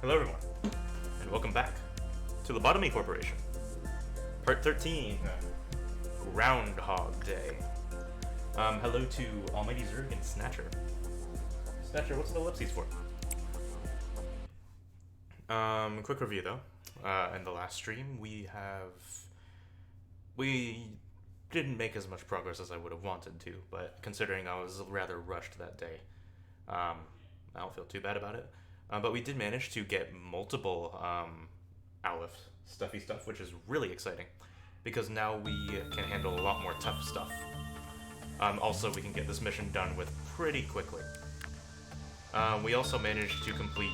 Hello everyone, and welcome back to Lobotomy Corporation. Part 13, Groundhog Day. Hello to Almighty Zerg and Snatcher. Snatcher, what's the ellipses for? Quick review though. In the last stream, we didn't make as much progress as I would have wanted to, but considering I was rather rushed that day, I don't feel too bad about it. But we did manage to get multiple Aleph stuffy stuff, which is really exciting, because now we can handle a lot more tough stuff. Also, we can get this mission done with pretty quickly. We also managed to complete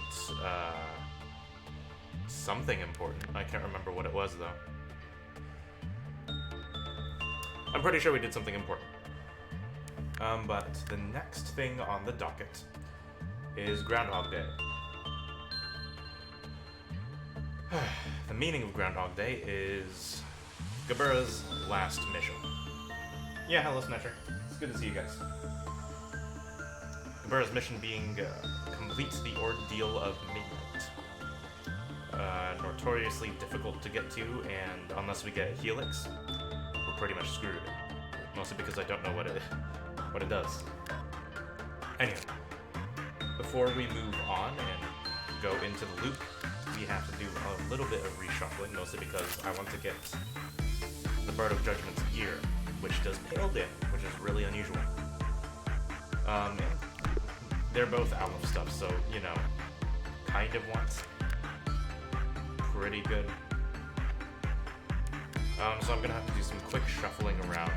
something important. I can't remember what it was, though. I'm pretty sure we did something important. But the next thing on the docket is Groundhog Day. The meaning of Groundhog Day is Gabura's last mission. Yeah, hello Snatcher. It's good to see you guys. Gabura's mission being complete the ordeal of midnight. Notoriously difficult to get to, and unless we get Helix, we're pretty much screwed. Mostly because I don't know what it does. Anyway, before we move on and go into the loop, we have to do a little bit of reshuffling, mostly because I want to get the Bird of Judgment's gear, which does Pale Dim, which is really unusual. They're both Aleph stuff, so, you know, kind of wants pretty good. So I'm gonna have to do some quick shuffling around.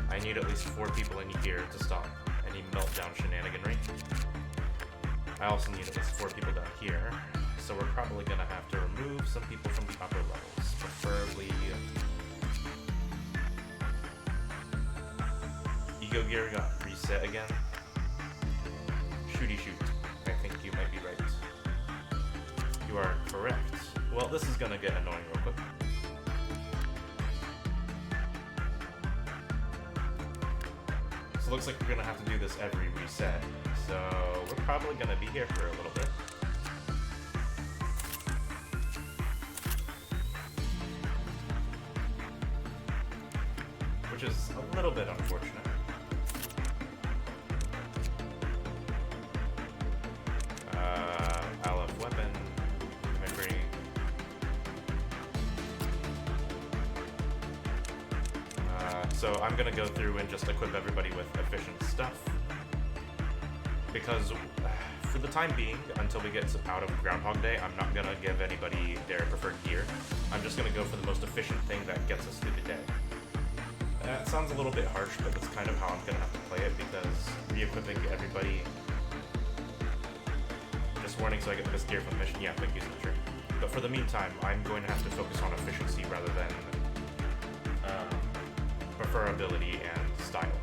I need at least 4 people in here to stop any meltdown shenaniganry. I also need at least 4 people down here, so we're probably gonna have to remove some people from the upper levels, preferably Ego Gear got reset again. Shooty shoot. I think you might be right. You are correct. Well, this is gonna get annoying real quick. So it looks like we're gonna have to do this every reset. So we're probably gonna be here for a little bit. Which is a little bit unfortunate. Aleph weapon, memory. So I'm gonna go through and just equip everybody with efficient stuff. Because for the time being, until we get out of Groundhog Day, I'm not gonna give anybody their preferred gear. I'm just gonna go for the most efficient thing that gets us through the day. That sounds a little bit harsh, but that's kind of how I'm gonna have to play it, because re-equipping everybody... Just warning, so I get this gear from the mission. Yeah, thank you, Snatcher. But for the meantime, I'm going to have to focus on efficiency rather than preferability and style.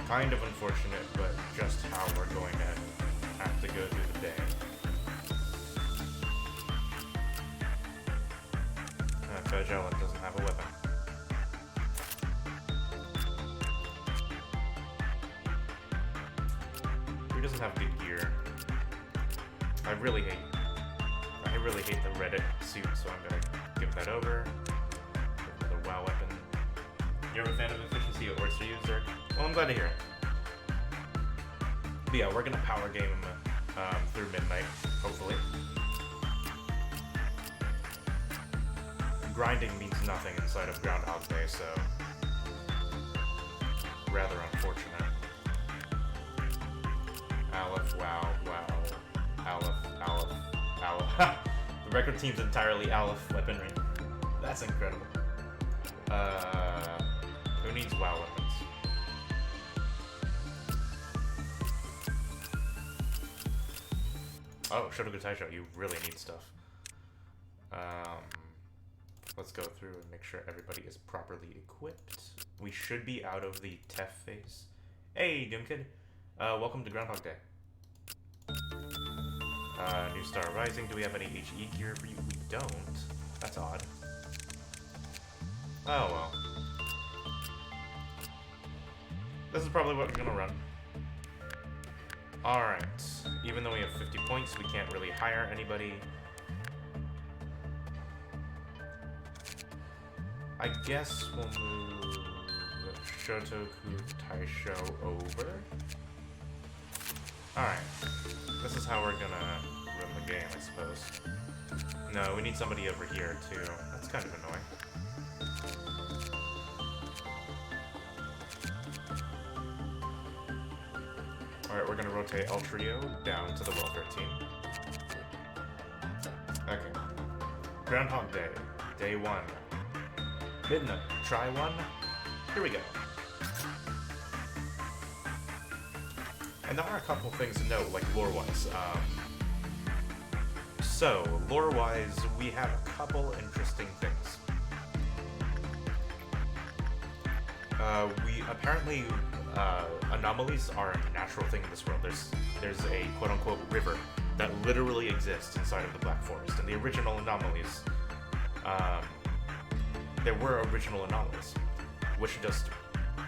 Kind of unfortunate, but just how we're going to have to go through the day. Fajelin doesn't have a weapon. He doesn't have good gear. I really hate the Reddit suit, so I'm gonna give that over. Another WoW weapon. You're a fan of efficiency at Oyster User? Well, I'm glad to hear it. But yeah, we're gonna power game through midnight, hopefully. Grinding means nothing inside of Groundhog Day, so rather unfortunate. Aleph, wow, Aleph. The record team's entirely Aleph weaponry. That's incredible. Who needs WoW weapons? Oh, Shotoku Taisho, you really need stuff. Let's go through and make sure everybody is properly equipped. We should be out of the TEF phase. Hey, Doomkid. Welcome to Groundhog Day. New Star Rising. Do we have any HE gear for you? We don't. That's odd. Oh, well. This is probably what we're gonna run. Alright. Even though we have 50 points, we can't really hire anybody. I guess we'll move Shotoku Taisho over. Alright. This is how we're gonna run the game, I suppose. No, we need somebody over here, too. That's kind of annoying. Alright, we're gonna rotate El Trio down to the welfare team. Okay. Groundhog Day. Day 1. Midnight. Try 1. Here we go. And there are a couple things to note, like lore-wise. So, lore-wise, we have a couple interesting things. We apparently anomalies are a natural thing in this world. There's a quote-unquote river that literally exists inside of the Black Forest, and the original anomalies, there were original anomalies,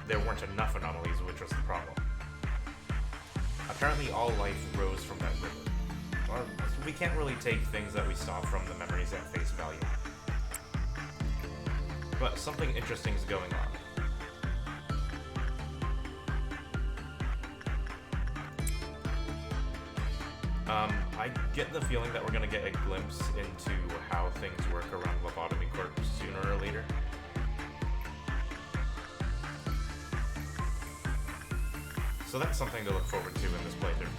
there weren't enough anomalies, which was the problem. Apparently, all life rose from that river. Well, we can't really take things that we saw from the memories at face value. But something interesting is going on. I get the feeling that we're going to get a glimpse into how things work around Lobotomy Corp sooner or later. So that's something to look forward to in this playthrough.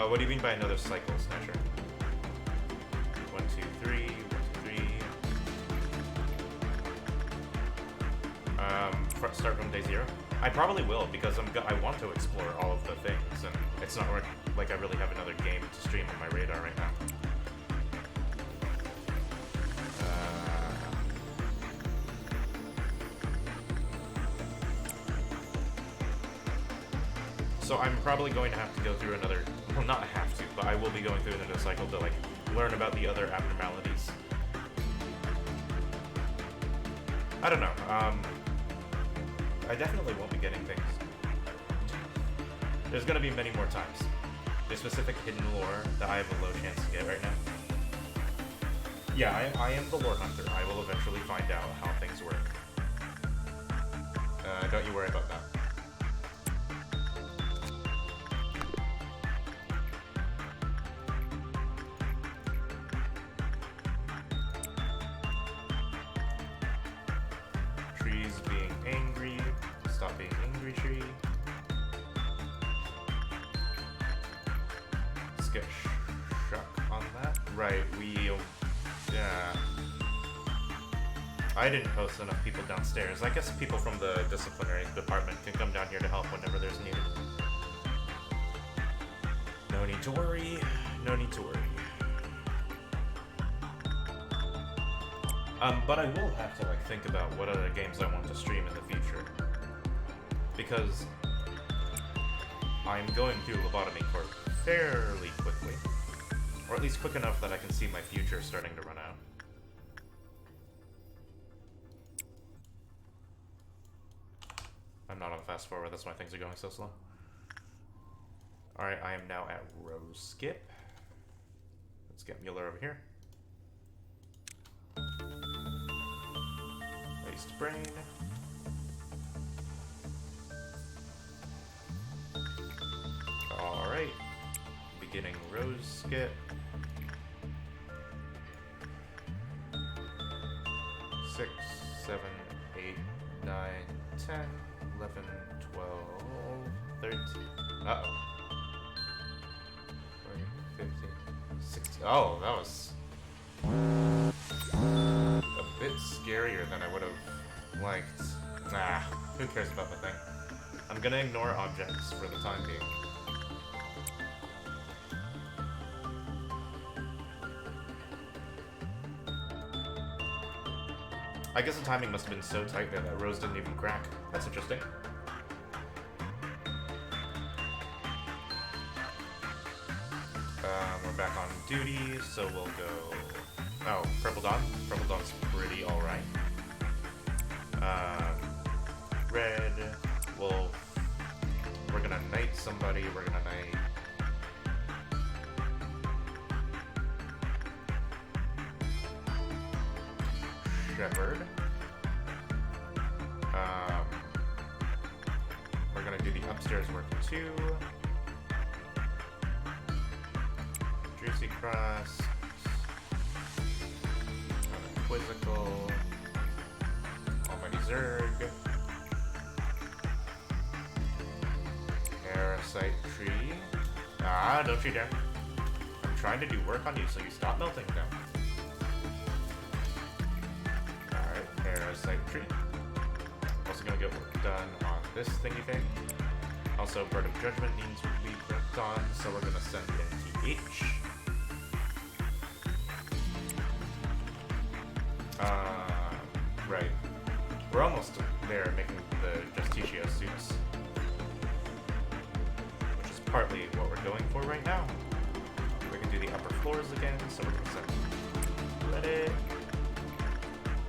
What do you mean by another cycle, Snatcher? 1, 2, 3, 1, 2, 3. Start from day 0? I probably will, because I want to explore all of the things, and it's not like I really have another game to stream on my radar right now. So I'm probably going to have to go through another, well, not have to, but I will be going through another cycle to, like, learn about the other abnormalities. I don't know, I definitely won't be getting things. There's gonna be many more times. There's specific hidden lore that I have a low chance to get right now. Yeah, I am the lore hunter. I will eventually find out how things work. Don't you worry about that. Trees being angry. Stop being angry, tree. Let's get shock on that. Right, yeah. I didn't post enough people downstairs. I guess people from the disciplinary department can come down here to help whenever there's needed. No need to worry. No need to worry. But I will have to, like, think about what other games I want to stream in the future. Because I'm going through Lobotomy Corp fairly quickly. Or at least quick enough that I can see my future starting to run out. I'm not on fast forward, that's why things are going so slow. Alright, I am now at row skip. Let's get Mueller over here. Waste brain. Alright. Beginning row skip. 6, 7, 8, 9, 10, 11, 12, 13. Uh-oh. 14, 15, 16. Oh, that was a bit scarier than I would have liked. Nah, who cares about the thing? I'm gonna ignore objects for the time being. I guess the timing must have been so tight there that Rose didn't even crack. That's interesting. We're back on duty, so we'll go... Oh, Purple Dawn? Purple Dawn's pretty alright. somebody we're gonna need. Shepherd. We're gonna do the upstairs work too. Juicy Crust. Quizzical. Almighty Zerg. Parasite Tree. Ah, don't you dare. I'm trying to do work on you, so you stop melting down. Alright, Parasite Tree. Also gonna get work done on this thingy thing. Also, Bird of Judgment needs to be worked on, so we're gonna send in TH. Right. We're almost there making the Justicia suits. Which is partly what we're going for right now. We can do the upper floors again, so we're gonna send let it.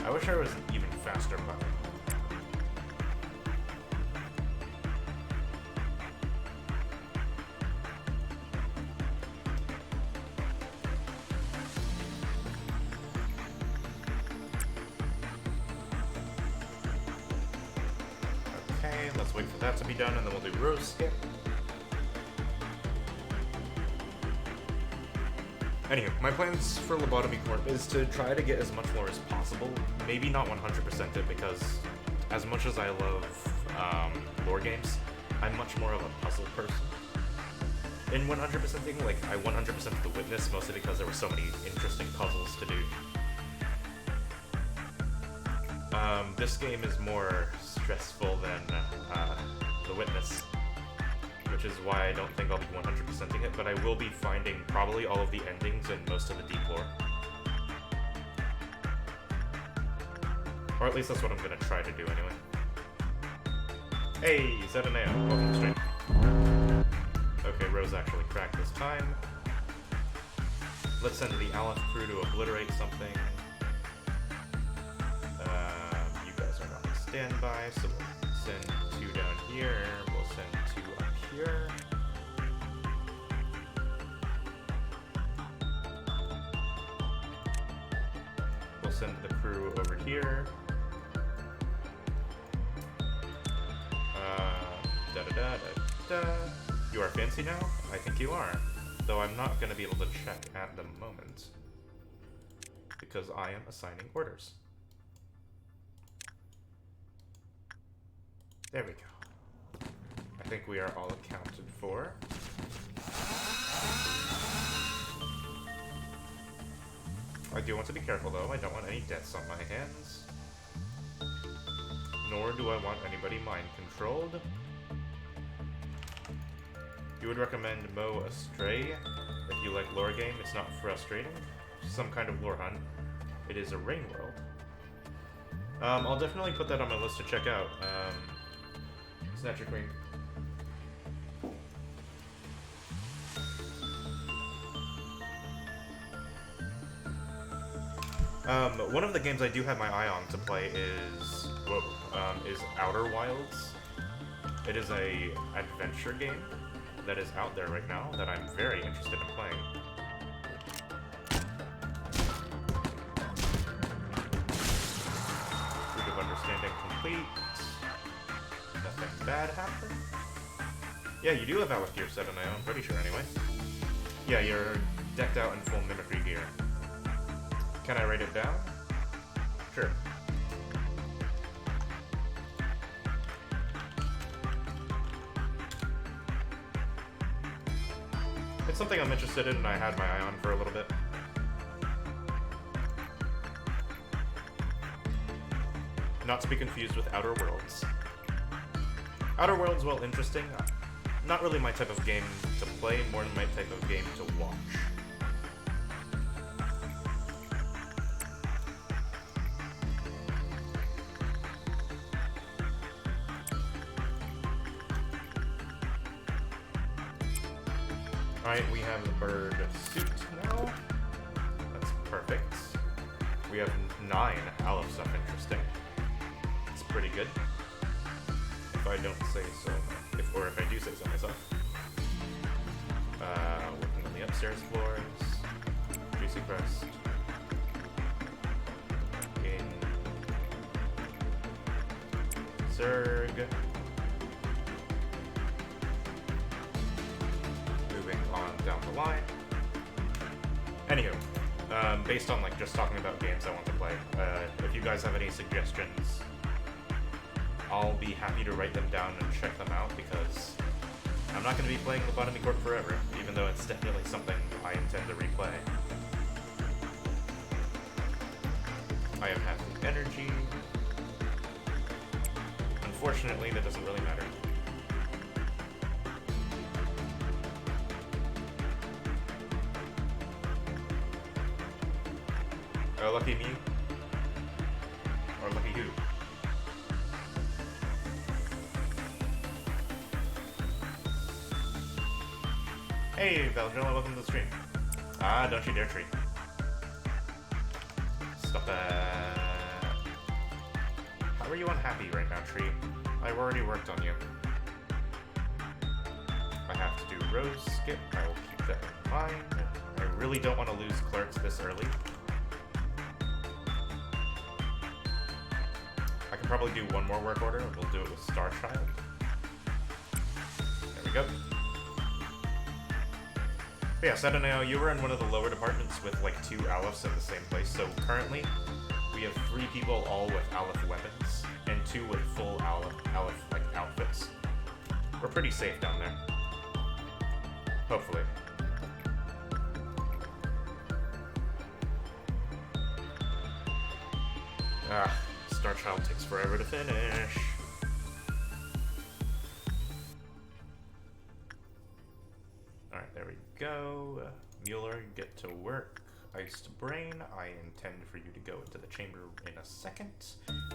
I wish I was an even faster button. Okay, let's wait for that to be done and then we'll do Rose Skip. Anywho, my plans for Lobotomy Corp is to try to get as much lore as possible. Maybe not 100% it, because as much as I love lore games, I'm much more of a puzzle person. In 100%ing, like, I 100% The Witness, mostly because there were so many interesting puzzles to do. This game is more stressful than The Witness, which is why I don't think I'll be 100%ing it, but I will be finding probably all of the endings and most of the deep lore. Or at least that's what I'm gonna try to do anyway. Hey, Zetaneo, welcome to stream. Okay, Rose actually cracked this time. Let's send the Aleph crew to obliterate something. You guys are not on standby, so we'll send 2 down here. We'll send 2 up here. We'll send the crew over here. You are fancy now? I think you are. Though I'm not going to be able to check at the moment. Because I am assigning orders. There we go. I think we are all accounted for. I do want to be careful though, I don't want any deaths on my hands. Nor do I want anybody mind controlled. You would recommend Mo Astray if you like lore game, it's not frustrating. Some kind of lore hunt. It is a rain world. I'll definitely put that on my list to check out. Snatcher Queen. One of the games I do have my eye on to play is Outer Wilds. It is a adventure game that is out there right now that I'm very interested in playing. Fruit of Understanding complete. Nothing bad happened. Yeah, you do have Aleph gear set on my own, pretty sure anyway. Yeah, you're decked out in full mimicry gear. Can I write it down? Sure. It's something I'm interested in and I had my eye on for a little bit. Not to be confused with Outer Worlds. Outer Worlds, while interesting, not really my type of game to play, more than my type of game to watch. Alright, we have the bird suit now. That's perfect. We have 9 Aleph stuff interesting. It's pretty good. If I don't say so, or if I do say so myself. Working on the upstairs floors. Juicy Crust. In Zerg. Moving on down the line. Anywho, based on like just talking about games I want to play, if you guys have any suggestions, I'll be happy to write them down and check them out, because I'm not going to be playing Lobotomy Corp forever, even though it's definitely something I intend to replay. I have half the energy. Unfortunately, that doesn't really matter. Lucky me? Or lucky who? Hey, Valjola, welcome to the stream. Ah, don't you dare tree. Stop that. How are you unhappy right now, Tree? I've already worked on you. I have to do Rose Skip. I will keep that in mind. I really don't want to lose clerks this early. I can probably do one more work order, and we'll do it with Star Child. There we go. But yeah, Sedoneo, you were in one of the lower departments with like 2 Alephs in the same place, so currently we have 3 people all with Aleph weapons, and 2 with full Aleph like outfits. We're pretty safe down there. Hopefully. Ah, Star Child takes forever to finish. Alright, there we go. Mueller, get to work. Iced Brain, I intend for you to go into the chamber in a second.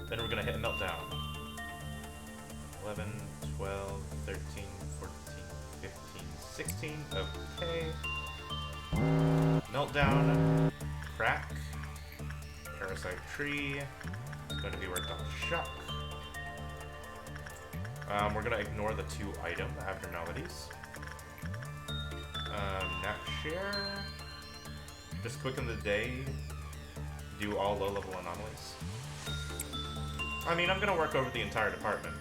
Then we're gonna hit a meltdown. 11, 12, 13, 14, 15, 16. Okay. Meltdown. Crack. Parasite Tree. It's going to be worked on Shock. We're going to ignore the 2 item abnormalities. Nap Share. Just quicken the day. Do all low-level anomalies. I mean, I'm going to work over the entire department.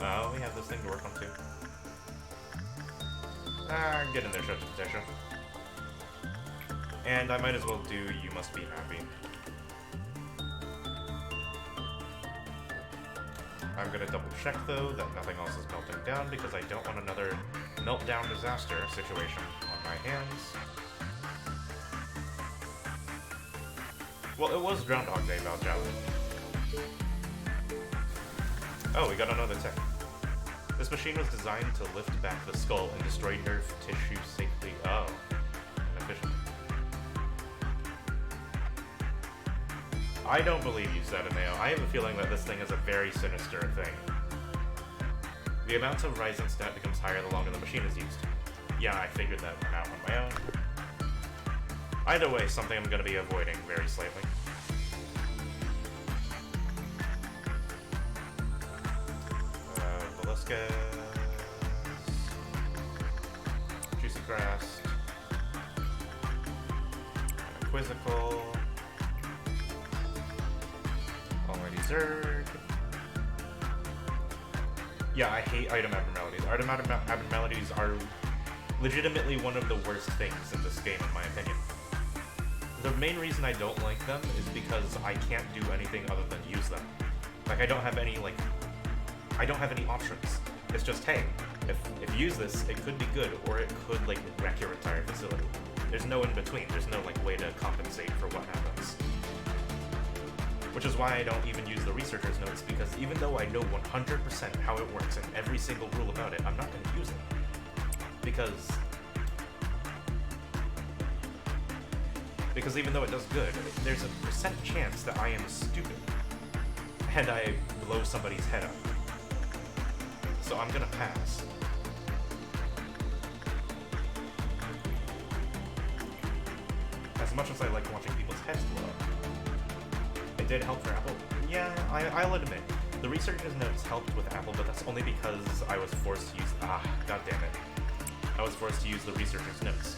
We have this thing to work on too. Get in there, Show Potato. And I might as well do You Must Be Happy. I'm gonna double check though that nothing else is melting down, because I don't want another meltdown disaster situation on my hands. Well, it was Groundhog Day, Valjola. Oh, we got another tech. This machine was designed to lift back the skull and destroy nerve tissue safely. Oh, inefficient. I don't believe you, Sedoneo. I have a feeling that this thing is a very sinister thing. The amount of Ryzen stat becomes higher the longer the machine is used. Yeah, I figured that one out on my own. Either way, something I'm going to be avoiding very slightly. Velasquez. Juicy Crest. Quizzical. Almighty Zerg. Yeah, I hate item abnormalities. Item abnormalities are legitimately one of the worst things in this game, in my opinion. The main reason I don't like them is because I can't do anything other than use them. Like, I don't have any options. It's just, hey, if you use this, it could be good, or it could, like, wreck your entire facility. There's no in-between. There's no, like, way to compensate for what happens. Which is why I don't even use the researcher's notes, because even though I know 100% how it works and every single rule about it, I'm not going to use it. Because even though it does good, there's a percent chance that I am stupid and I blow somebody's head up. So I'm gonna pass. As much as I like watching people's heads blow up. It did help for Apple. Yeah, I'll admit. The researcher's notes helped with Apple, but that's only because I was forced to use... God damn it. I was forced to use the researcher's notes.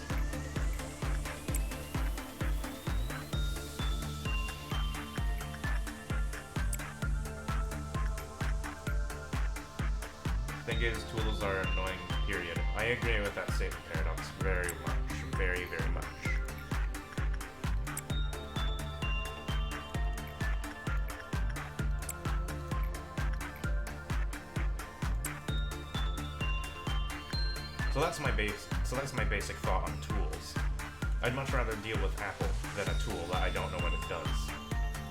Thing is, tools are annoying, period. I agree with that statement, Paradox, very much. Very, very much. So that's my basic thought on tools. I'd much rather deal with Apple than a tool that I don't know what it does.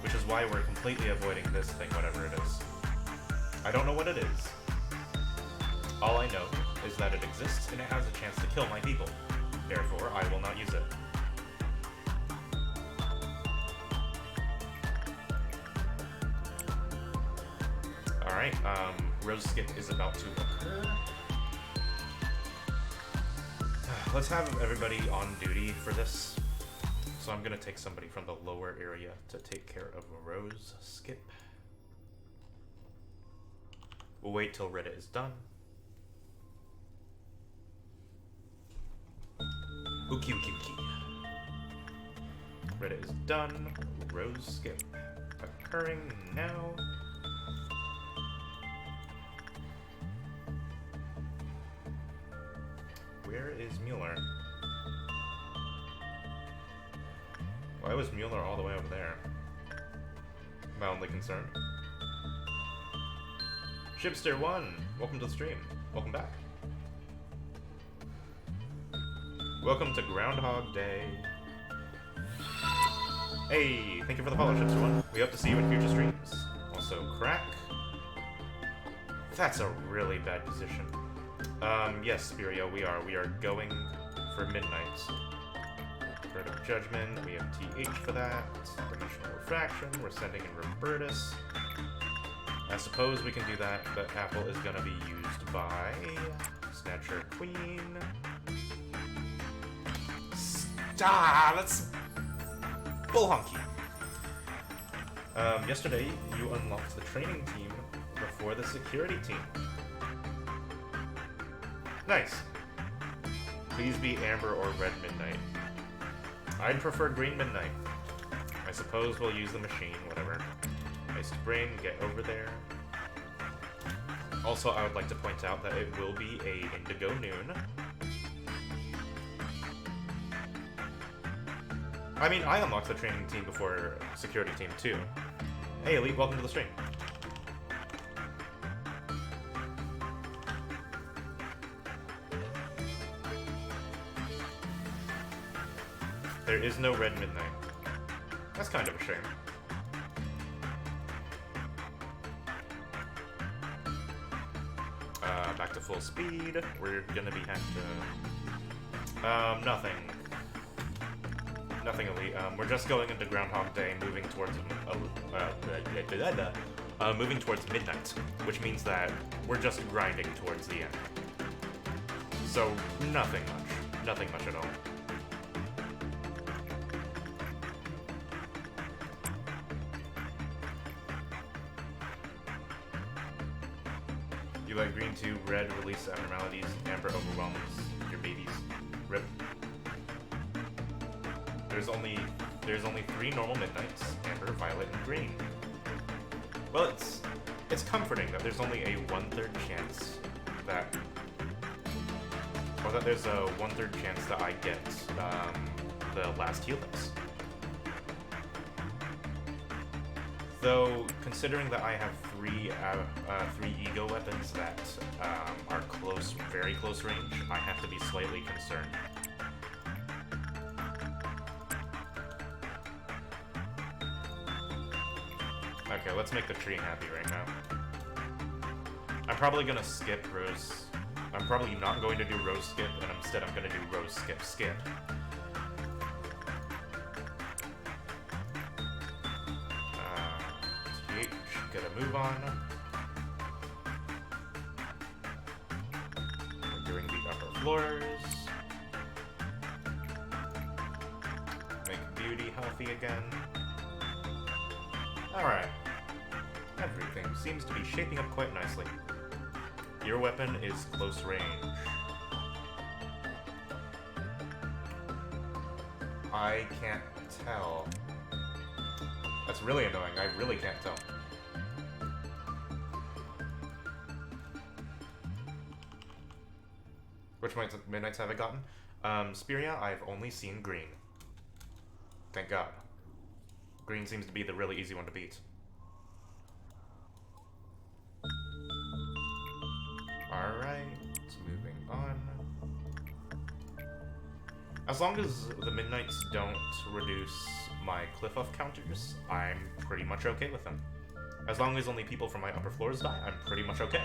Which is why we're completely avoiding this thing, whatever it is. I don't know what it is. All I know is that it exists and it has a chance to kill my people. Therefore, I will not use it. Alright, Rose Skip is about to occur. Let's have everybody on duty for this. So I'm gonna take somebody from the lower area to take care of Rose Skip. We'll wait till Reddit is done. Ookie ookie ookie. Reddit is done. Rose Skip occurring now. Where is Mueller? Why was Mueller all the way over there? My only concern. Shipster1, welcome to the stream. Welcome back. Welcome to Groundhog Day. Hey, thank you for the follow, Shipster1. We hope to see you in future streams. Also, Crack. That's a really bad position. Yes, Spirio, we are going for midnight. Threat of Judgment, we have TH for that. Dimensional Refraction, we're sending in Robertus. I suppose we can do that, but Apple is gonna be used by Snatcher Queen. Stop! That's bullhunky. Yesterday, you unlocked the training team before the security team. Nice. Please be Amber or Red Midnight. I'd prefer Green Midnight. I suppose we'll use the machine, whatever. Nice spring, get over there. Also, I would like to point out that it will be a Indigo Noon. I mean, I unlocked the training team before security team too. Hey Elite, welcome to the stream. There is no Red Midnight. That's kind of a shame. Back to full speed. We're gonna be hacked to... nothing. Nothing Elite. We're just going into Groundhog Day, moving towards moving towards midnight, which means that we're just grinding towards the end. So nothing much. Nothing much at all. You like green too, red release abnormalities, amber overwhelms your babies. Rip. There's only 3 normal midnights, amber, violet, and green. Well, it's comforting that there's only a 1/3 chance that, or that there's a 1/3 chance that I get the last helix. Though, considering that I have three ego weapons that are very close range, I have to be slightly concerned. Okay, let's make the tree happy right now. I'm probably gonna skip Rose. I'm probably not going to do Rose Skip, and instead I'm gonna do Rose Skip Skip. Get a move on. We're doing the upper floors. Make Beauty healthy again. Alright. Everything seems to be shaping up quite nicely. Your weapon is close range. I can't tell. That's really annoying. I really can't tell. Which midnights have I gotten? Spiria, I've only seen green. Thank God. Green seems to be the really easy one to beat. Alright, moving on. As long as the midnights don't reduce my cliff off counters, I'm pretty much okay with them. As long as only people from my upper floors die, I'm pretty much okay.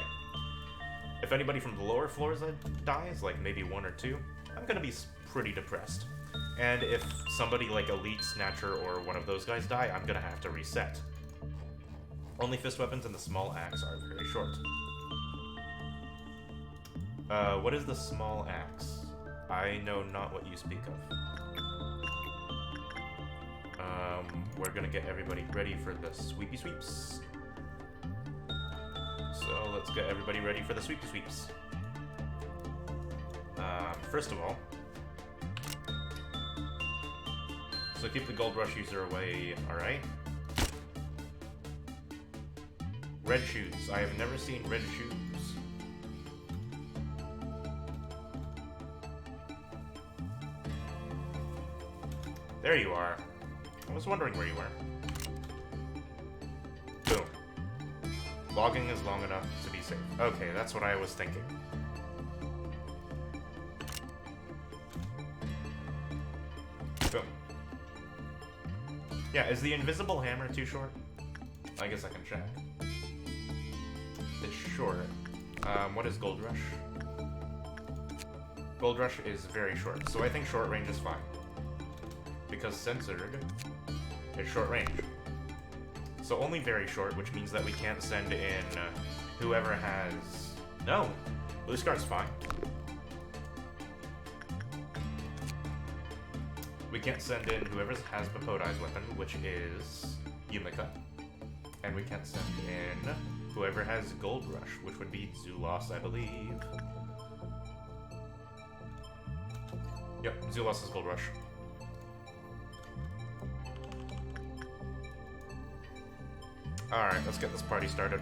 If anybody from the lower floors dies, like maybe 1 or 2, I'm gonna be pretty depressed. And if somebody like Elite, Snatcher, or one of those guys die, I'm gonna have to reset. Only fist weapons and the small axe are very short. What is the small axe? I know not what you speak of. We're gonna get everybody ready for the sweepy sweeps. So let's get everybody ready for the sweepy sweeps. First of all, so keep the gold rush user away, alright? Red shoes. I have never seen red shoes. There you are. I was wondering where you were. Boom. Logging is long enough to be safe. Okay, that's what I was thinking. Boom. Yeah, is the invisible hammer too short? I guess I can check. It's short. What is Gold Rush? Gold Rush is very short, so I think short range is fine. Because censored is short range. So only very short, which means that we can't send in whoever has... No! Blue Scar's fine. We can't send in whoever has Bapodai's weapon, which is Yumika. And we can't send in whoever has Gold Rush, which would be Zulos, I believe. Yep, Zulos is Gold Rush. Alright, let's get this party started.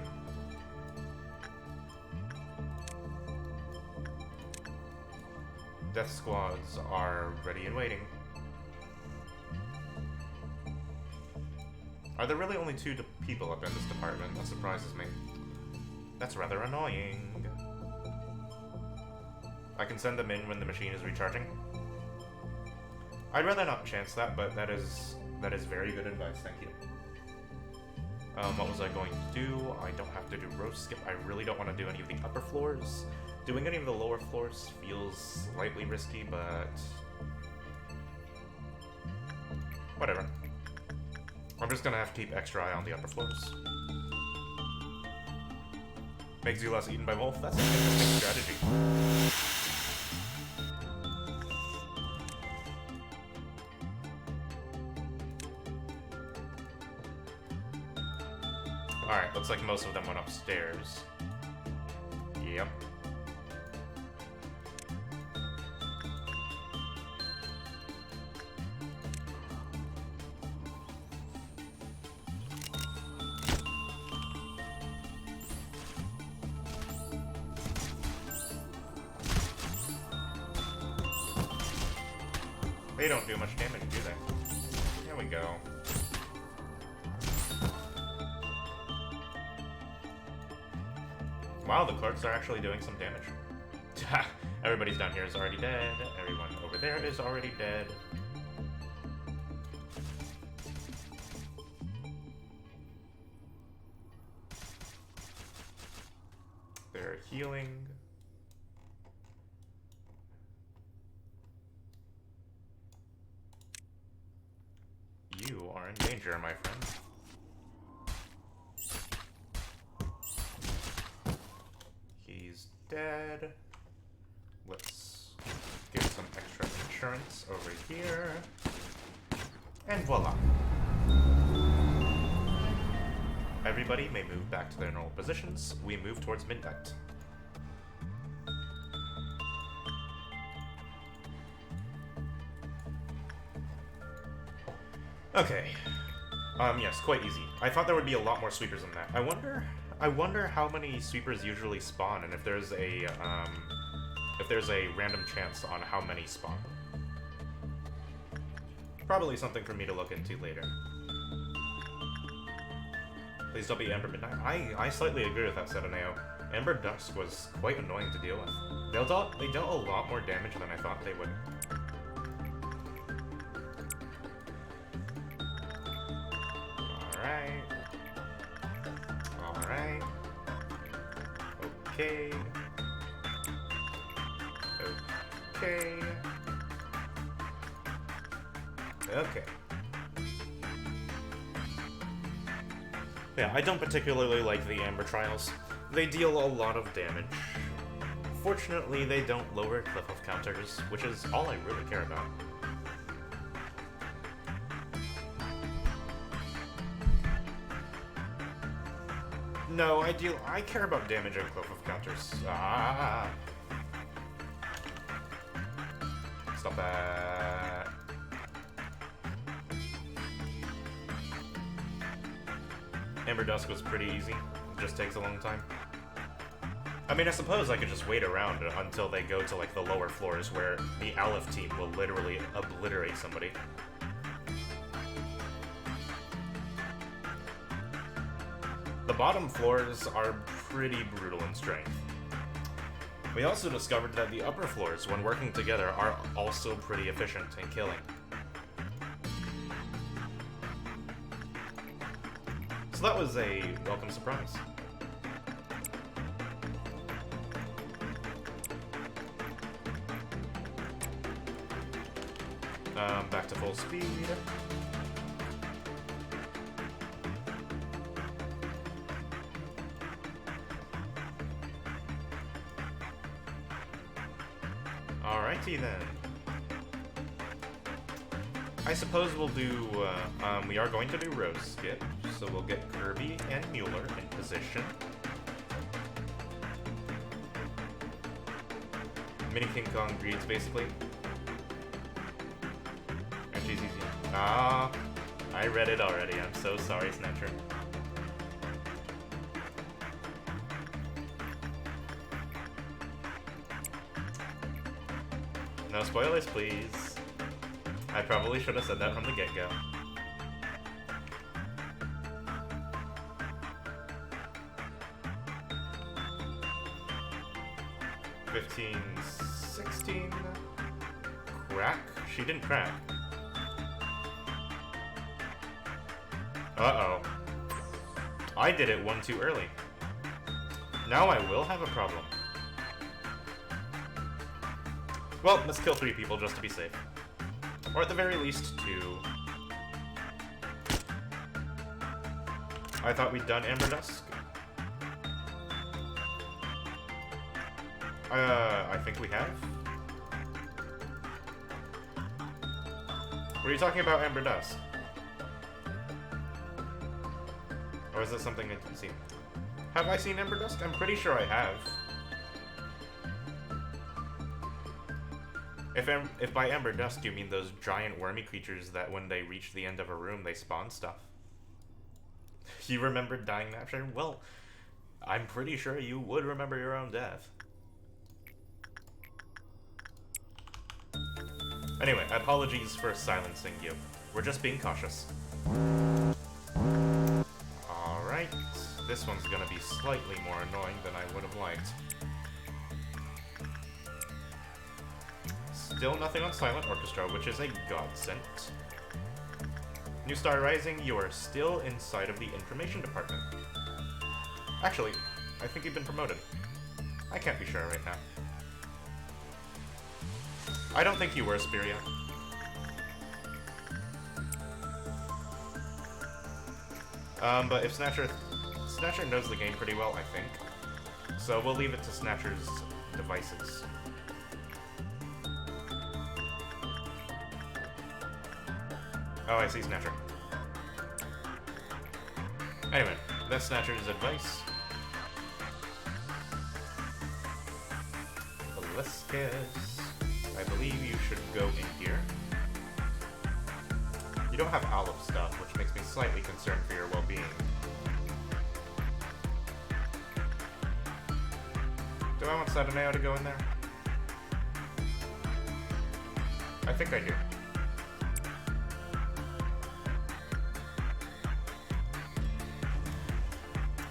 Death squads are ready and waiting. Are there really only 2 people up in this department? That surprises me. That's rather annoying. I can send them in when the machine is recharging. I'd rather not chance that, but that is very good advice, thank you. What was I going to do? I don't have to do roast skip. I really don't want to do any of the upper floors. Doing any of the lower floors feels slightly risky, but... whatever. I'm just gonna have to keep extra eye on the upper floors. Make Zulas eaten by wolf? That's an interesting strategy. Alright, looks like most of them went upstairs. Yep. They don't do much damage, do they? There we go. Wow, the clerks are actually doing some damage. Everybody's down here is already dead. Everyone over there is already dead. They're healing. You are in danger, my friend. He's dead. Let's get some extra insurance over here. And voila. Everybody may move back to their normal positions. We move towards midnight. Okay. Yes, quite easy. I thought there would be a lot more sweepers than that. I wonder how many sweepers usually spawn, and if there's a random chance on how many spawn. Probably something for me to look into later. Please don't be Amber Midnight. I slightly agree with that, Sedaneo. Amber Dusk was quite annoying to deal with. They dealt a lot more damage than I thought they would. Alright. Alright. Okay. Okay. Okay. Yeah, I don't particularly like the Amber Trials. They deal a lot of damage. Fortunately, they don't lower cliff of counters, which is all I really care about. No, I care about damage and cliff of counters. Ah! Stop that. Amber Dusk was pretty easy. It just takes a long time. I mean, I suppose I could just wait around until they go to, like, the lower floors where the Aleph team will literally obliterate somebody. The bottom floors are pretty brutal in strength. We also discovered that the upper floors, when working together, are also pretty efficient in killing. So that was a welcome surprise. Back to full speed. Alrighty then. I suppose we'll do, we are going to do Rose Skip, so we'll get Kirby and Mueller in position. Mini King Kong greets, basically. And she's easy. Ah, I read it already. I'm so sorry, Snatcher. No spoilers, please. I probably should have said that from the get-go. $15, $16. Crack? She didn't crack. Uh-oh. I did it one too early. Now I will have a problem. Well, let's kill 3 people just to be safe. Or at the very least, 2. I thought we'd done Amber Dusk. I think we have. What are you talking about, Amber Dusk? Or is this something I didn't see? Have I seen Amber Dusk? I'm pretty sure I have. If by Amber Dusk you mean those giant wormy creatures that when they reach the end of a room, they spawn stuff. You remembered dying Napster? Well, I'm pretty sure you would remember your own death. Anyway, apologies for silencing you. We're just being cautious. Alright, this one's gonna be slightly more annoying than I would have liked. Still nothing on Silent Orchestra, which is a godsend. New Star Rising, you are still inside of the information department. Actually, I think you've been promoted. I can't be sure right now. I don't think you were, Spiria. But if Snatcher knows the game pretty well, I think. So we'll leave it to Snatcher's devices. Oh, I see Snatcher. Anyway, that's Snatcher's advice. Velasquez. I believe you should go in here. You don't have olive stuff, which makes me slightly concerned for your well-being. Do I want Sadaneo to go in there? I think I do.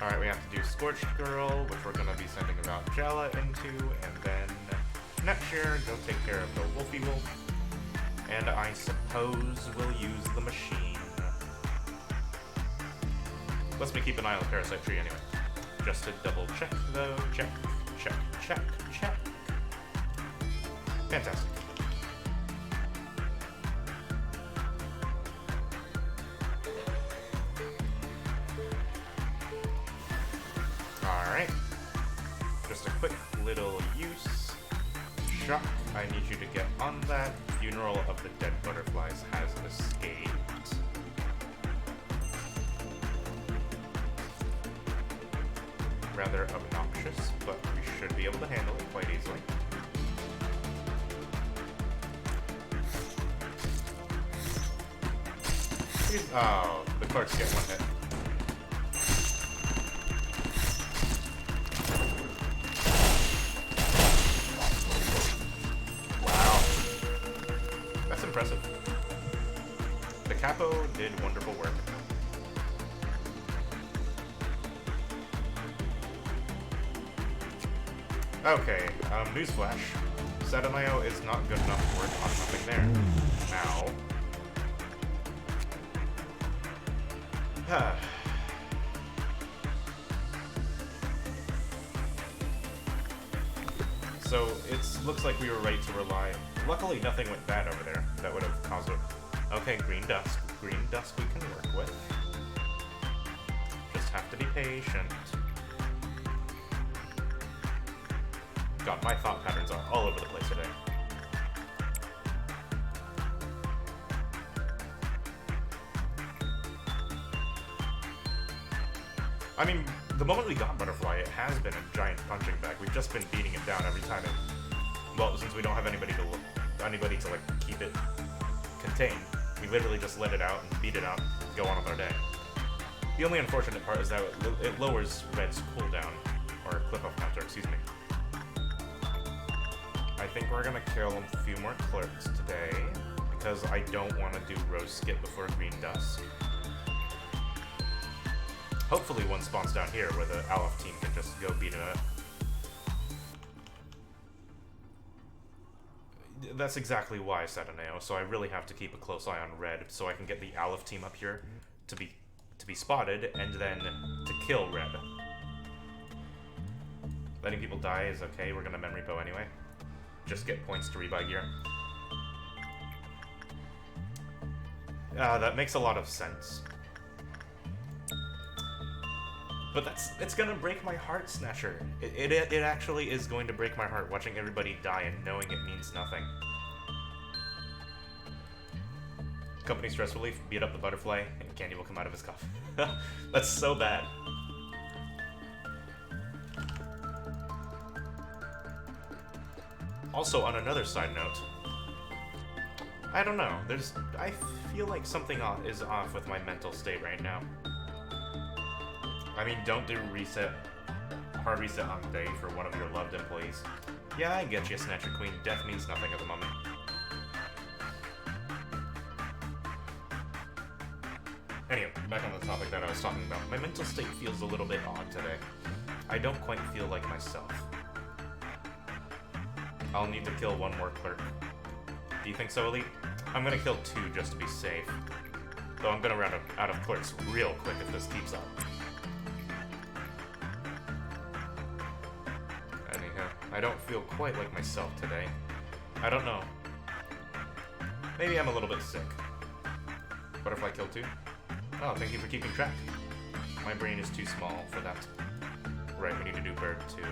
Alright, we have to do Scorched Girl, which we're going to be sending about Jala into, and then Netshare, go take care of the Wolfie Wolf. And I suppose we'll use the machine. Let's me keep an eye on the Parasite Tree anyway. Just to double check though. Check, check, check, check. Fantastic. Alright. Just a quick little use. Shock, I need you to get on that. Funeral of the Dead Butterflies has escaped. Rather obnoxious, but we should be able to handle it quite easily. Oh, the clerks get one hit. Impressive. The Capo did wonderful work. Okay, newsflash. Sadaneo is not good enough to work on something there. Now. So, it looks like we were right to rely. Luckily, nothing went bad over there that would have caused it. Okay, green dust. Green dust we can work with. Just have to be patient. God, my thought patterns are all over the place today. I mean, the moment we got Butterfly, it has been a giant punching bag. We've just been beating it down every time. Well, since we don't have anybody to like keep it contained, we literally just let it out and beat it out and go on with our day. The only unfortunate part is that it lowers Red's cooldown, or clip-off counter, excuse me. I think we're gonna kill a few more clerks today, because I don't want to do Rose Skip before Green Dusk. Hopefully one spawns down here where the Aleph team can just go beat it up. That's exactly why, Sadaneo, so I really have to keep a close eye on Red so I can get the Aleph team up here to be spotted and then to kill Red. Letting people die is okay, we're gonna memory bow anyway. Just get points to rebuy gear. That makes a lot of sense. But it's gonna break my heart, Snatcher. It actually is going to break my heart watching everybody die and knowing it means nothing. Company stress relief, beat up the butterfly, and candy will come out of his cuff. That's so bad. Also, on another side note, I don't know, I feel like something is off with my mental state right now. I mean, don't do hard reset on the day for one of your loved employees. Yeah, I get you, Snatcher Queen. Death means nothing at the moment. Anyway, back on the topic that I was talking about. My mental state feels a little bit odd today. I don't quite feel like myself. I'll need to kill one more clerk. Do you think so, Elite? I'm gonna kill 2 just to be safe. Though I'm gonna run out of clerks real quick if this keeps up. I don't feel quite like myself today. I don't know. Maybe I'm a little bit sick. Butterfly killed 2? Oh, thank you for keeping track. My brain is too small for that. Right, we need to do bird too.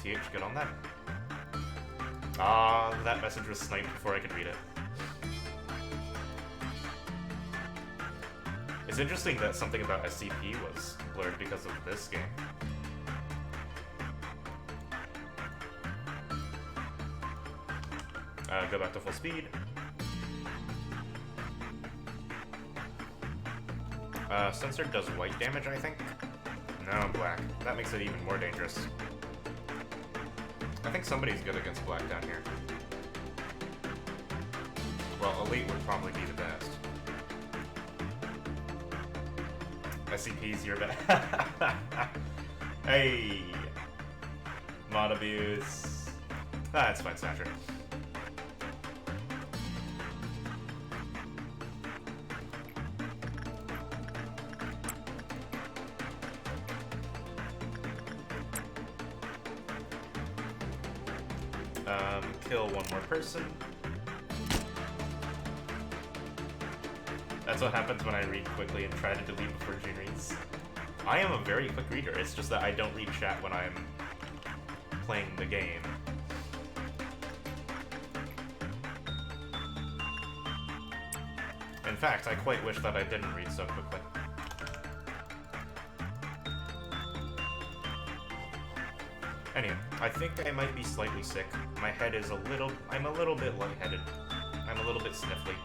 TH, get on that. Ah, that message was sniped before I could read it. It's interesting that something about SCP was blurred because of this game. Go back to full speed. Sensor does white damage, I think. No, black. That makes it even more dangerous. I think somebody's good against black down here. Well, elite would probably be the best. SCP's your best. Hey! Mod abuse. Ah, it's fine, Snatcher. Kill one more person. That's what happens when I read quickly and try to delete before June reads. I am a very quick reader, it's just that I don't read chat when I'm playing the game. In fact, I quite wish that I didn't read so quickly. Anyway, I think I might be slightly sick. My head is I'm a little bit lightheaded. I'm a little bit sniffly.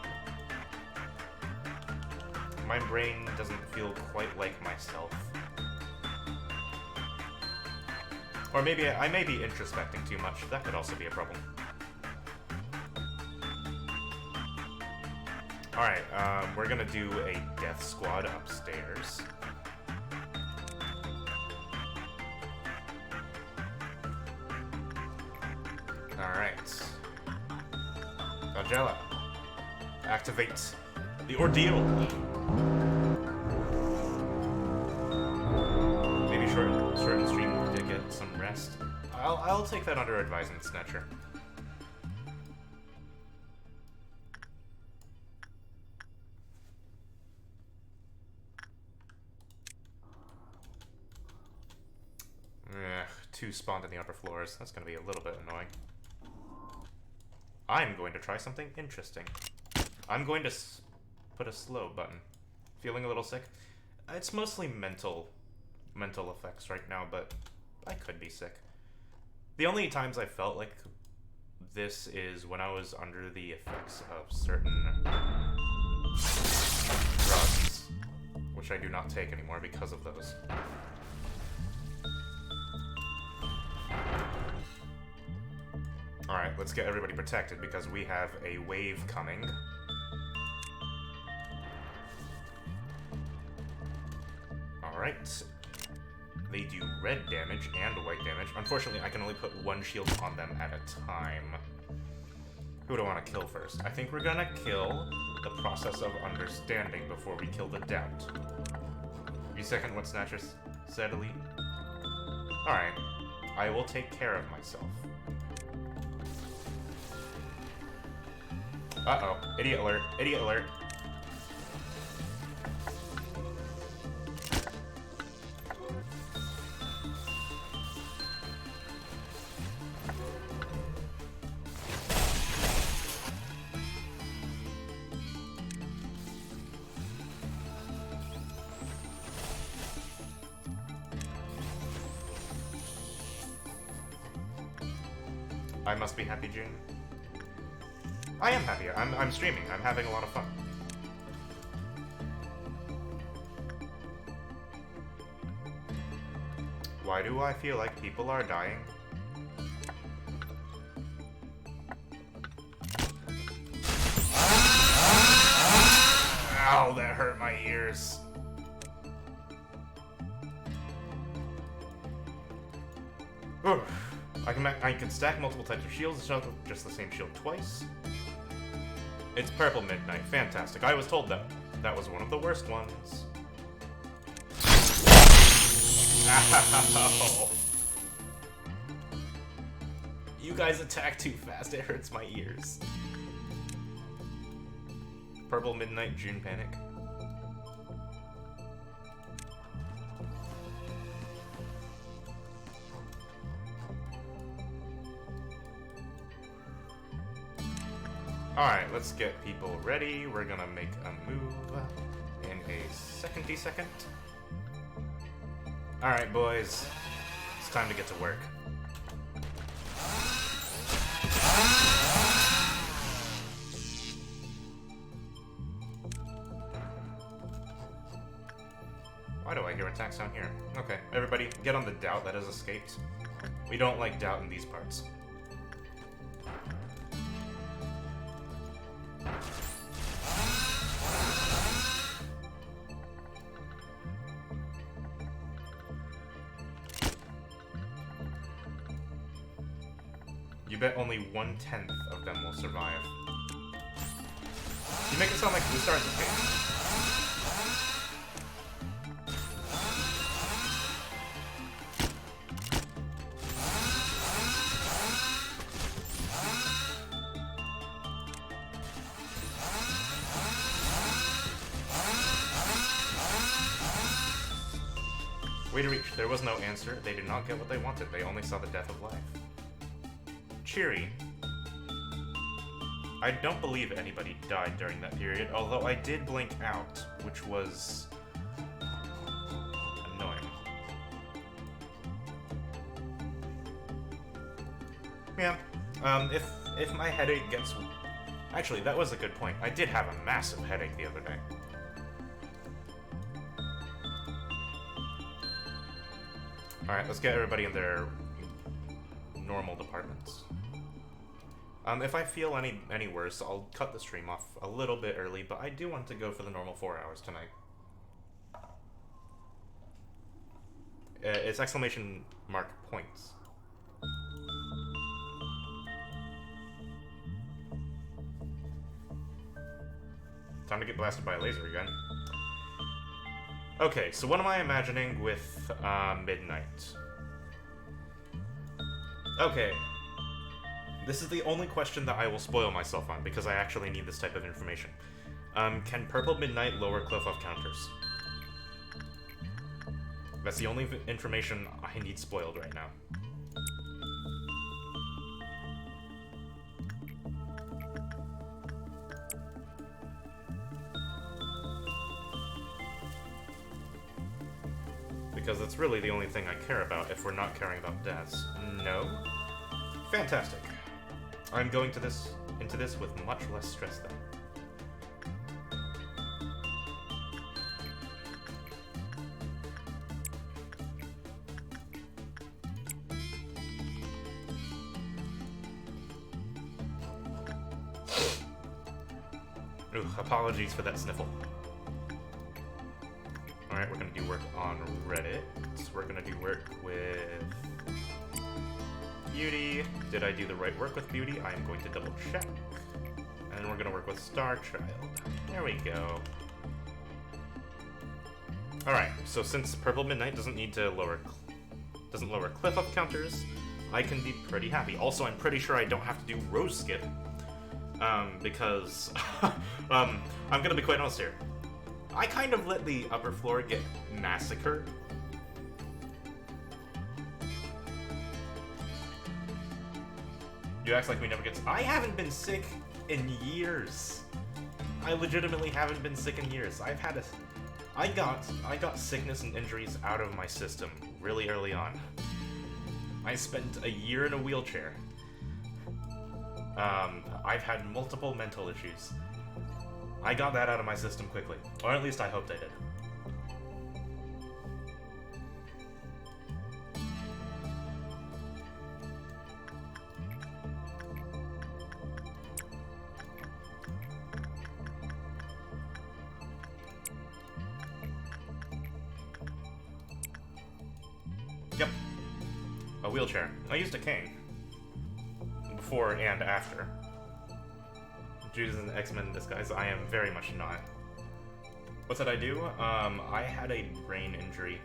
My brain doesn't feel quite like myself. Or maybe I may be introspecting too much. That could also be a problem. Alright, we're gonna do a death squad upstairs. Alright. Godzilla. Activate the ordeal. Maybe shorten stream to get some rest. I'll take that under advisement, Snatcher. Two spawned in the upper floors. That's gonna be a little bit annoying. I'm going to try something interesting. I'm going to put a slow button. Feeling a little sick? It's mostly mental effects right now, but I could be sick. The only times I felt like this is when I was under the effects of certain drugs, which I do not take anymore because of those. Alright, let's get everybody protected because we have a wave coming. Alright. They do red damage and white damage. Unfortunately, I can only put one shield on them at a time. Who do I want to kill first? I think we're gonna kill the process of understanding before we kill the doubt. You second what Snatcher said, Elite? Alright. I will take care of myself. Uh-oh. Idiot alert. Idiot alert. I must be happy, June. I am happy. I'm streaming. I'm having a lot of fun. Why do I feel like people are dying? Ow, that hurt my ears. I can stack multiple types of shields, it's not just the same shield twice. It's Purple Midnight. Fantastic. I was told that was one of the worst ones. Ow. You guys attack too fast. It hurts my ears. Purple Midnight, June Panic. Alright, let's get people ready. We're gonna make a move in a second. Alright, boys. It's time to get to work. Why do I hear attacks down here? Okay, everybody, get on the doubt that has escaped. We don't like doubt in these parts. You bet only 1/10 of them will survive. You make it sound like we started the game. Way to reach. There was no answer. They did not get what they wanted. They only saw the death of life. Cheery. I don't believe anybody died during that period, although I did blink out, which was annoying. Yeah, if my headache gets... Actually, that was a good point. I did have a massive headache the other day. Alright, let's get everybody in their normal departments. If I feel any worse, I'll cut the stream off a little bit early, but I do want to go for the normal 4 hours tonight. It's exclamation mark points. Time to get blasted by a laser again. Okay, so what am I imagining with midnight? Okay. This is the only question that I will spoil myself on, because I actually need this type of information. Can Purple Midnight lower cliff-off counters? That's the only information I need spoiled right now. Because it's really the only thing I care about if we're not caring about deaths. No? Fantastic. I'm going into this with much less stress then. Ooh, apologies for that sniffle. Alright, we're gonna do work on Reddit. So we're gonna do work with Beauty. Did I do the right work with Beauty? I am going to double check. And then we're gonna work with Star Child. There we go. Alright, so since Purple Midnight doesn't lower cliff-up counters, I can be pretty happy. Also, I'm pretty sure I don't have to do Rose Skip. Because I'm gonna be quite honest here. I kind of let the upper floor get massacred. You act like we never get... I haven't been sick in years. I legitimately haven't been sick in years. I've had I got sickness and injuries out of my system really early on. I spent a year in a wheelchair. I've had multiple mental issues. I got that out of my system quickly. Or at least I hoped I did. Yep. A wheelchair. I used a cane. Before and after. Judas is an X-Men in disguise. I am very much not. What did I do? I had a brain injury.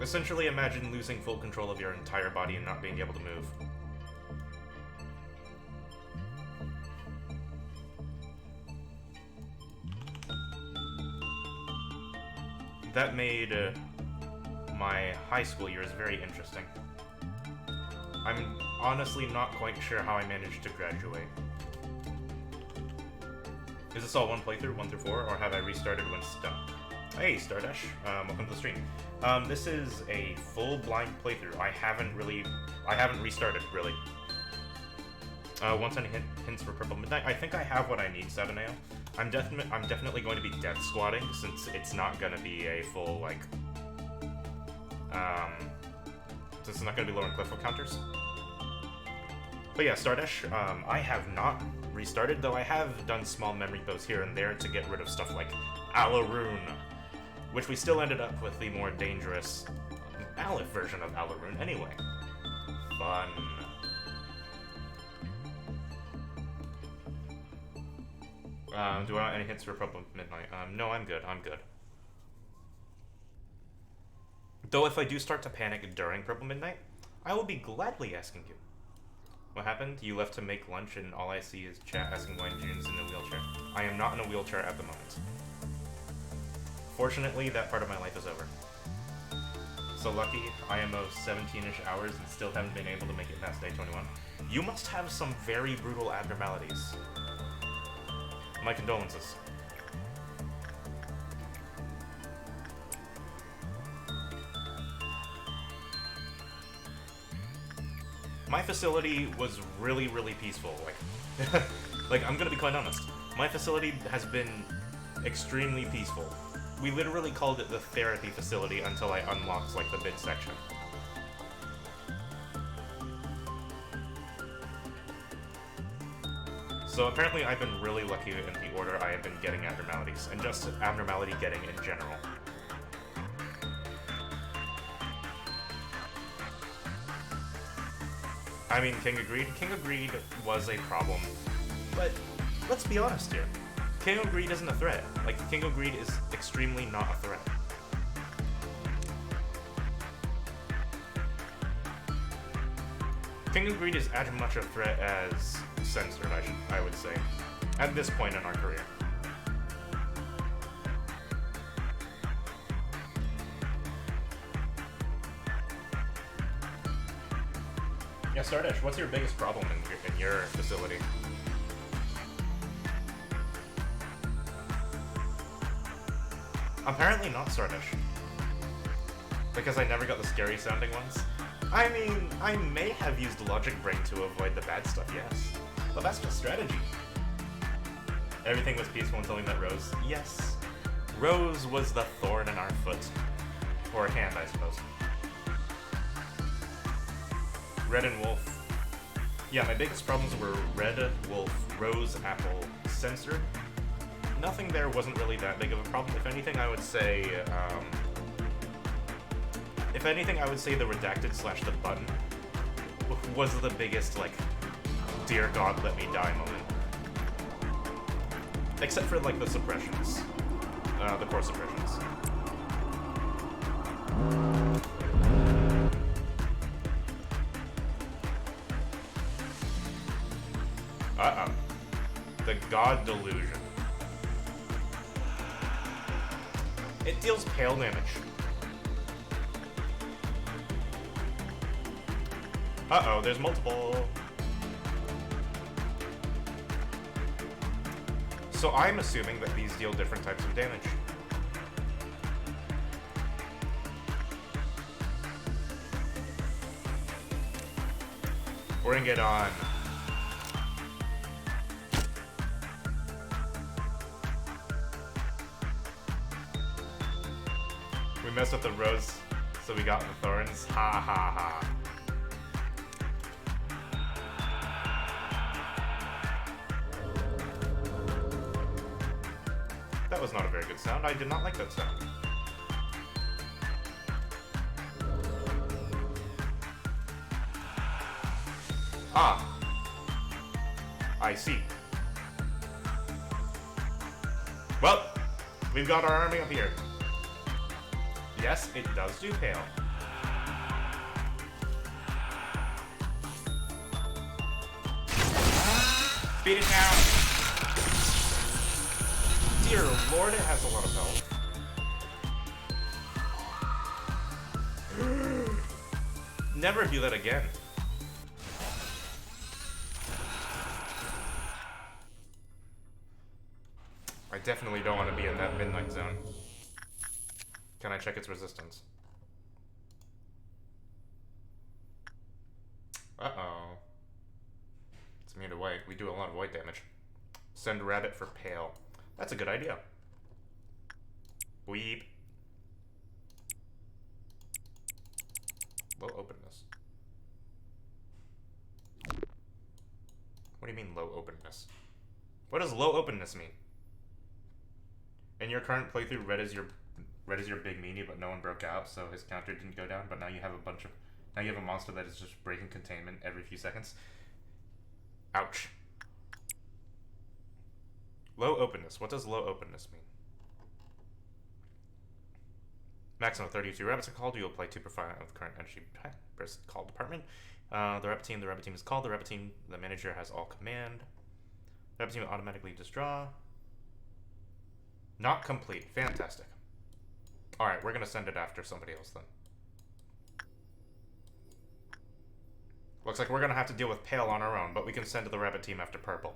Essentially, imagine losing full control of your entire body and not being able to move. That made my high school years very interesting. I'm honestly not quite sure how I managed to graduate. Is this all one playthrough, 1 through 4, or have I restarted when stuck? Hey, Stardash, welcome to the stream. This is a full blind playthrough. I haven't restarted, really. Once any hints for Purple Midnight? I think I have what I need, 7AO. I'm definitely going to be death squatting, since it's not going to be a full, like, since it's not going to be lowering cliff counters. But yeah, Stardash, I have not restarted, though I have done small memory bows here and there to get rid of stuff like Alaroon, which we still ended up with the more dangerous Aleph version of Alaroon anyway. Fun. Do I want any hints for Purple Midnight? No, I'm good. I'm good. Though if I do start to panic during Purple Midnight, I will be gladly asking you. What happened? You left to make lunch and all I see is chat asking why June's in a wheelchair. I am not in a wheelchair at the moment. Fortunately, that part of my life is over. So lucky, IMO 17-ish hours and still haven't been able to make it past day 21. You must have some very brutal abnormalities. My condolences. My facility was really, really peaceful. Like, like, I'm gonna be quite honest. My facility has been extremely peaceful. We literally called it the therapy facility until I unlocked, like, the midsection. So apparently I've been really lucky in the order I have been getting abnormalities, and just abnormality getting in general. I mean, King of Greed was a problem, but let's be honest here. King of Greed isn't a threat. Like, King of Greed is extremely not a threat. King of Greed is as much a threat as Censored, I would say, at this point in our career. Yeah, Stardash, what's your biggest problem in your facility? Apparently not Stardash. Because I never got the scary sounding ones. I mean, I may have used Logic Brain to avoid the bad stuff, yes. But that's just strategy. Everything was peaceful until we met Rose. Yes. Rose was the thorn in our foot. Or hand, I suppose. Red and Wolf. Yeah, my biggest problems were Red, Wolf, Rose, Apple, Censored. Nothing there wasn't really that big of a problem. If anything, I would say, the Redacted / the button was the biggest, like, dear God, let me die moment. Except for, like, the suppressions. The core suppressions. Uh-oh. The God Delusion. It deals pale damage. Uh-oh, there's multiple. So I'm assuming that these deal different types of damage. Bring it on. We messed with the rose, so we got the thorns. Ha ha ha. That was not a very good sound. I did not like that sound. Ah. I see. Well, we've got our army up here. Yes, it does do pale. Beat it down. Dear Lord, it has a lot of health. Never do that again. I definitely don't want to be in that midnight zone. Can I check its resistance? Uh-oh. It's immune to white. We do a lot of white damage. Send rabbit for pale. That's a good idea. Weep. Low openness. What do you mean low openness? What does low openness mean? In your current playthrough, red is your big meanie, but no one broke out, so his counter didn't go down. But now you have now you have a monster that is just breaking containment every few seconds. Ouch. Low openness. What does low openness mean? Maximum of 32 rabbits are called. You will play 2 per 5 of the current energy call department. The rabbit team is called. The rabbit team, the manager has all command. The rabbit team will automatically just draw. Not complete. Fantastic. Alright, we're going to send it after somebody else then. Looks like we're going to have to deal with pale on our own, but we can send to the rabbit team after purple.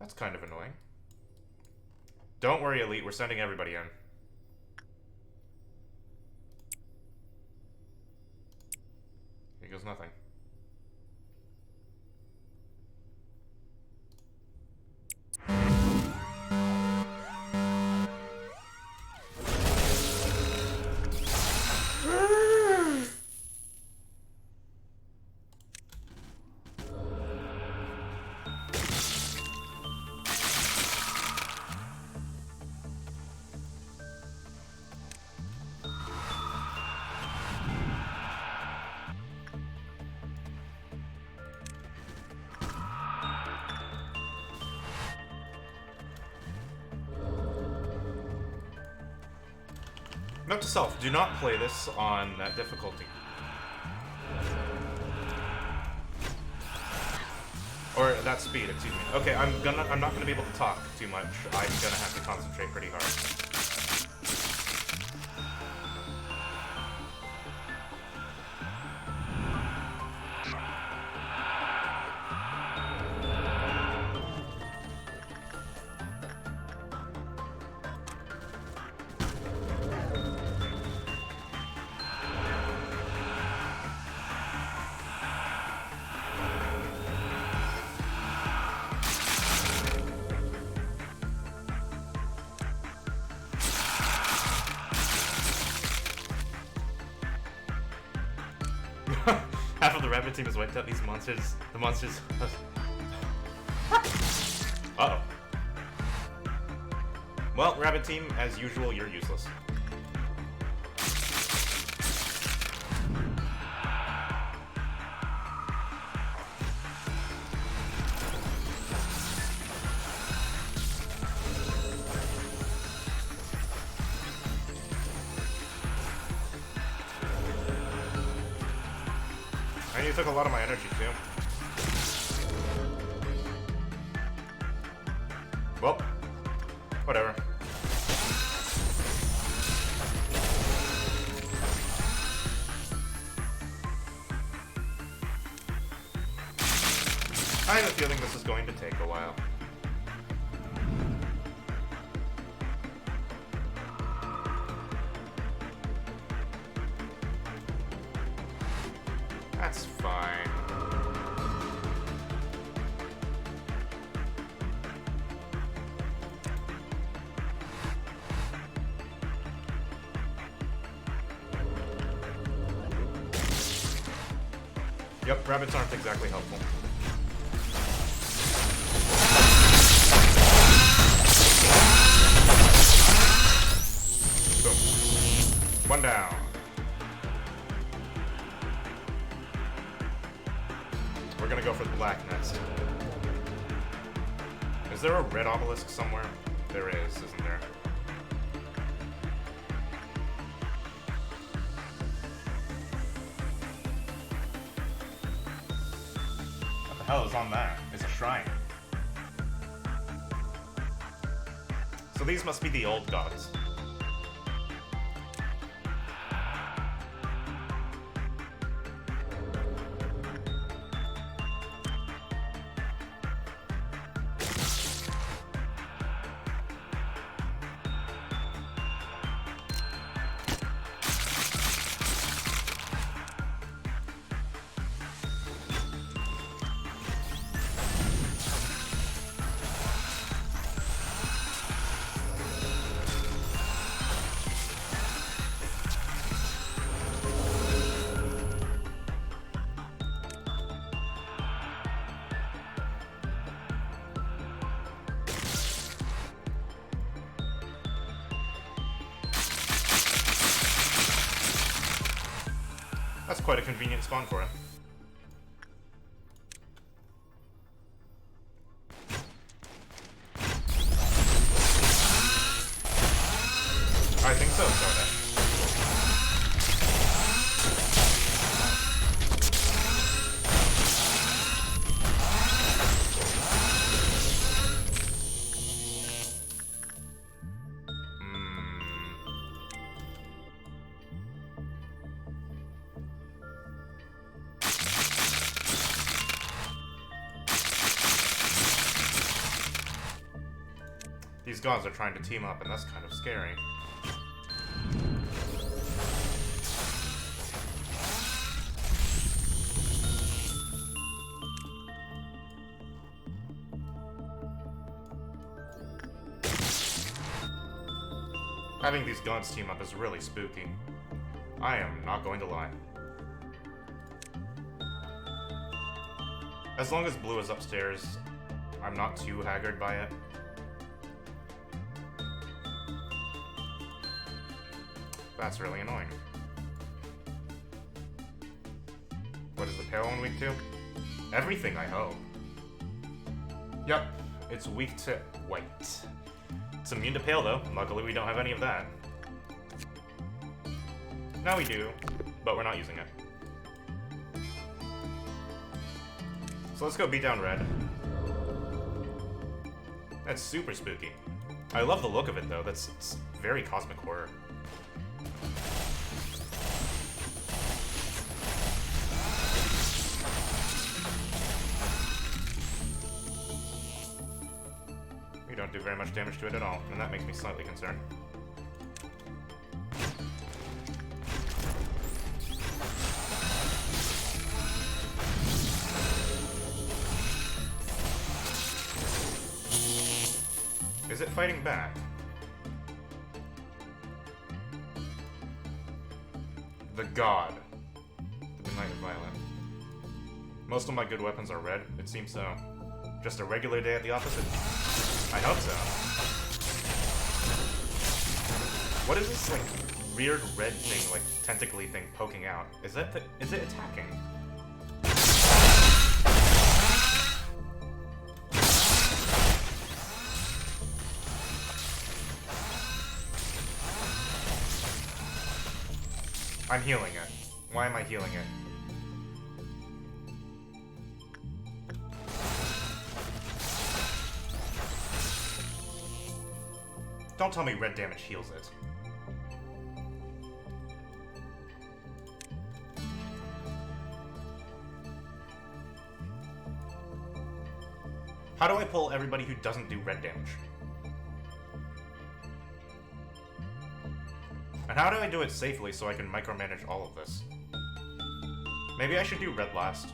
That's kind of annoying. Don't worry, Elite. We're sending everybody in. Here goes nothing. Note to self, do not play this on that difficulty. Or that speed, excuse me. Okay, I'm not gonna be able to talk too much. I'm gonna have to concentrate pretty hard. Half of the rabbit team has wiped out these monsters. The monsters. Uh-oh. Well, rabbit team, as usual, you're useless. And you took a lot of my energy, too. Well, whatever. I have a feeling this is going to take a while. That's fine. Yep, rabbits aren't exactly helpful. Boom. One down. We're gonna go for the black next. Is there a red obelisk somewhere? There is, isn't there? What the hell is on that? It's a shrine. So these must be the old gods. That's quite a convenient spawn for him. I think so, Soda. These gods are trying to team up, and that's kind of scary. Having these gods team up is really spooky. I am not going to lie. As long as Blue is upstairs, I'm not too haggard by it. That's really annoying. What is the pale one weak to? Everything, I hope. Yep, it's weak to white. It's immune to pale, though. Luckily, we don't have any of that. Now we do, but we're not using it. So let's go beat down red. That's super spooky. I love the look of it, though. It's very cosmic horror. We don't do very much damage to it at all, and that makes me slightly concerned. Is it fighting back? The God. The Midnight Violent. Most of my good weapons are red, it seems so. Just a regular day at the office? I hope so. What is this, like, weird red thing, like, tentacly thing poking out? Is it attacking? I'm healing it. Why am I healing it? Don't tell me red damage heals it. How do I pull everybody who doesn't do red damage? And how do I do it safely so I can micromanage all of this? Maybe I should do red last.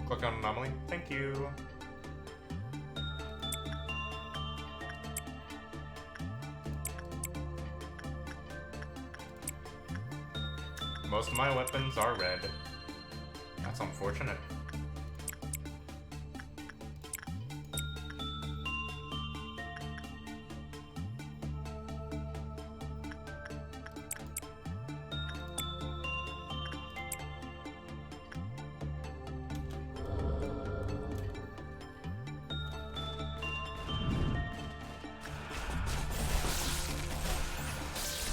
Click on anomaly. Thank you. Most of my weapons are red. That's unfortunate.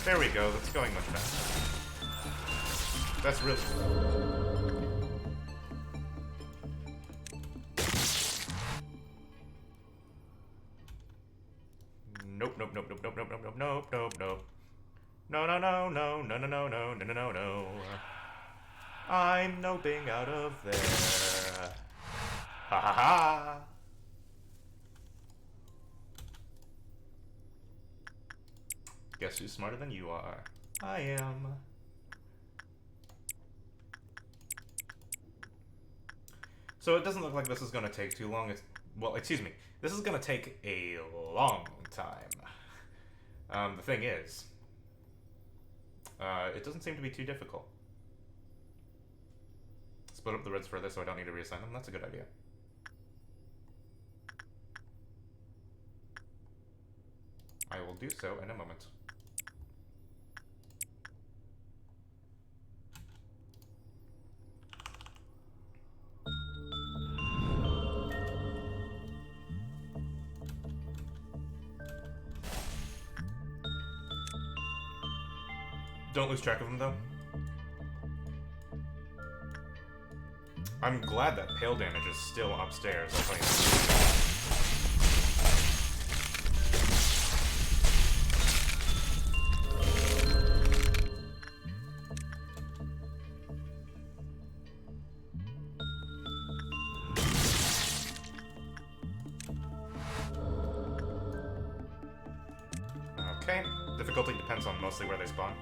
There we go, that's going much faster. That's really... Nope, nope, nope, nope, nope, nope, nope, nope, nope, nope. No, no, no, no, no, no, no, no, no, no, no. I'm noping out of there. Ha ha ha. Guess who's smarter than you are? I am. So it doesn't look like this is going to take too long. Well, excuse me. This is going to take a long time. The thing is, it doesn't seem to be too difficult. Split up the reds further so I don't need to reassign them. That's a good idea. I will do so in a moment. Don't lose track of them, though. I'm glad that pale damage is still upstairs. I'll tell you that. Okay, difficulty depends on mostly where they spawn.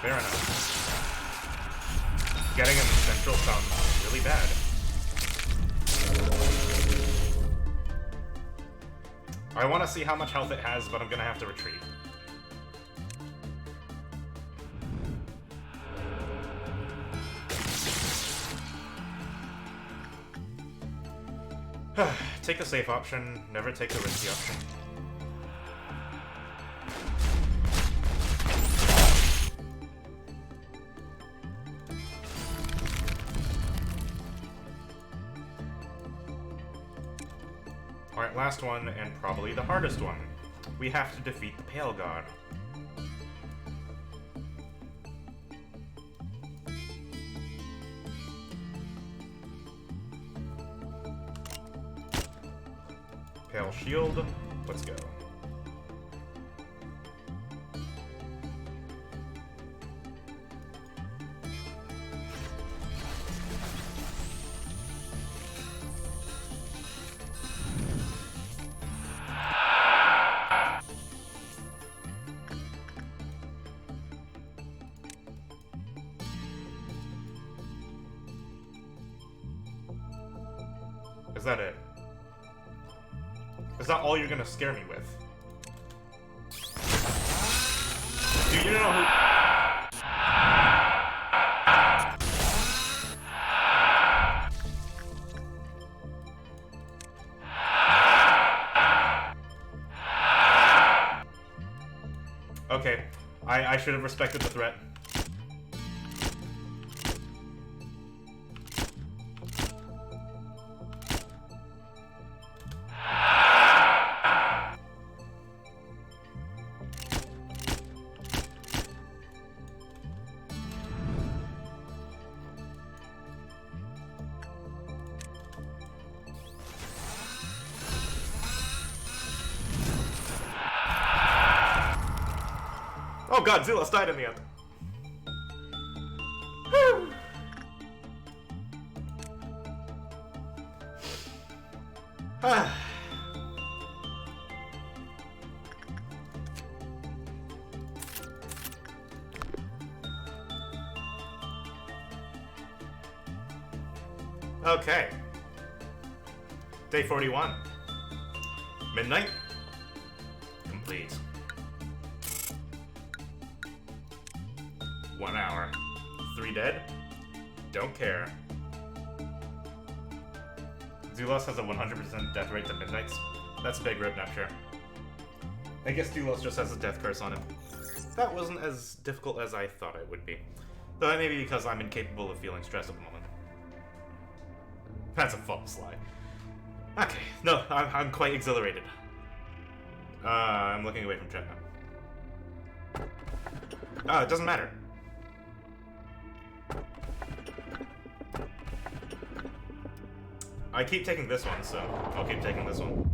Fair enough. Getting in the central sounds really bad. I want to see how much health it has, but I'm gonna have to retreat. Take the safe option, never take the risky option. Alright, last one, and probably the hardest one. We have to defeat the Pale God. Pale Shield, let's go. Is that it? Is that all you're gonna scare me with? Do you know who... Okay, I should have respected the threat. Oh god, Zelos died in the end. Whew. Okay. Day 41. Midnight. Complete. 1 hour. 3 dead? Don't care. Zulos has a 100% death rate to Midnights. That's a big rip, not sure. I guess Zulos just has a death curse on him. That wasn't as difficult as I thought it would be. Though that may be because I'm incapable of feeling stress at the moment. That's a false lie. Okay, no, I'm quite exhilarated. I'm looking away from chat now. It doesn't matter. I keep taking this one, so I'll keep taking this one.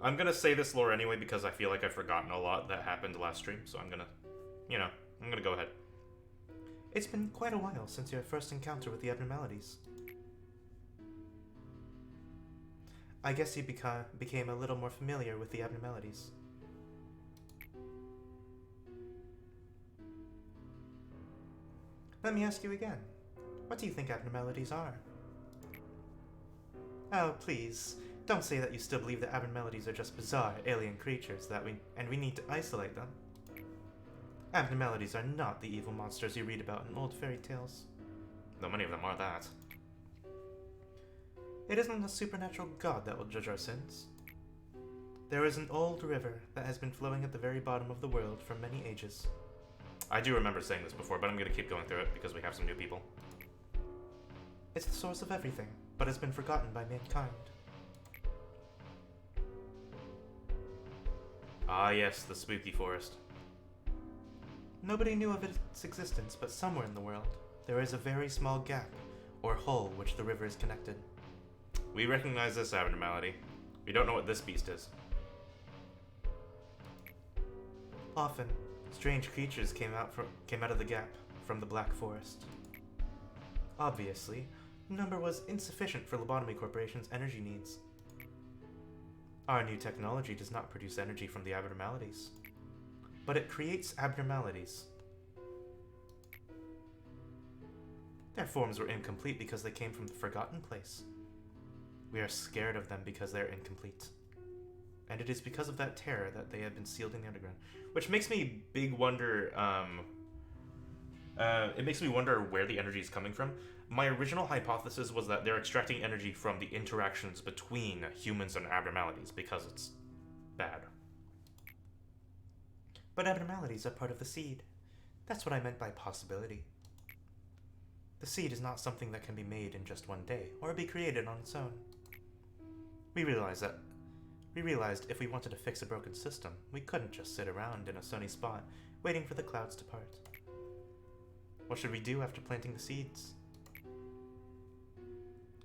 I'm gonna say this lore anyway because I feel like I've forgotten a lot that happened last stream, so I'm gonna, I'm gonna go ahead. It's been quite a while since your first encounter with the abnormalities. I guess you became a little more familiar with the abnormalities. Let me ask you again. What do you think abnormalities are? Oh, please. Don't say that you still believe that abnormalities are just bizarre, alien creatures and we need to isolate them. Abnormalities are not the evil monsters you read about in old fairy tales. Though many of them are that. It isn't a supernatural god that will judge our sins. There is an old river that has been flowing at the very bottom of the world for many ages. I do remember saying this before, but I'm going to keep going through it because we have some new people. It's the source of everything, but has been forgotten by mankind. Ah yes, the spooky forest. Nobody knew of its existence, but somewhere in the world, there is a very small gap, or hole, which the river is connected. We recognize this abnormality. We don't know what this beast is. Often, strange creatures came out of the gap from the Black Forest. Obviously, the number was insufficient for Lobotomy Corporation's energy needs. Our new technology does not produce energy from the abnormalities, but it creates abnormalities. Their forms were incomplete because they came from the Forgotten Place. We are scared of them because they are incomplete. And it is because of that terror that they have been sealed in the underground. Which makes me wonder where the energy is coming from. My original hypothesis was that they're extracting energy from the interactions between humans and abnormalities because it's bad. But abnormalities are part of the seed. That's what I meant by possibility. The seed is not something that can be made in just one day, or be created on its own. We realized if we wanted to fix a broken system, we couldn't just sit around in a sunny spot, waiting for the clouds to part. What should we do after planting the seeds?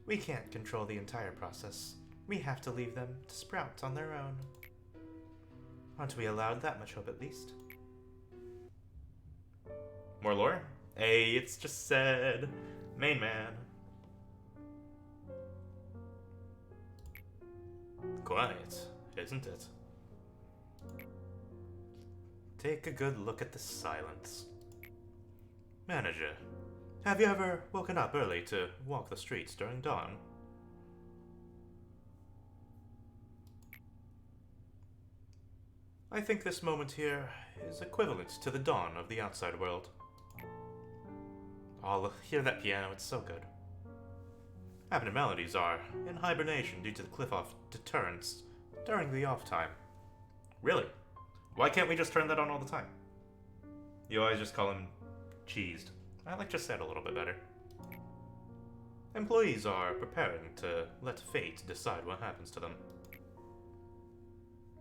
We can't control the entire process. We have to leave them to sprout on their own. Aren't we allowed that much hope at least? More lore? Hey, it's just said. Main man. Quiet, isn't it? Take a good look at the silence. Manager, have you ever woken up early to walk the streets during dawn? I think this moment here is equivalent to the dawn of the outside world. I'll hear that piano, it's so good. Abnormalities are in hibernation due to the cliff-off deterrence during the off time. Really? Why can't we just turn that on all the time? You always just call him cheesed. I like just said a little bit better. Employees are preparing to let fate decide what happens to them.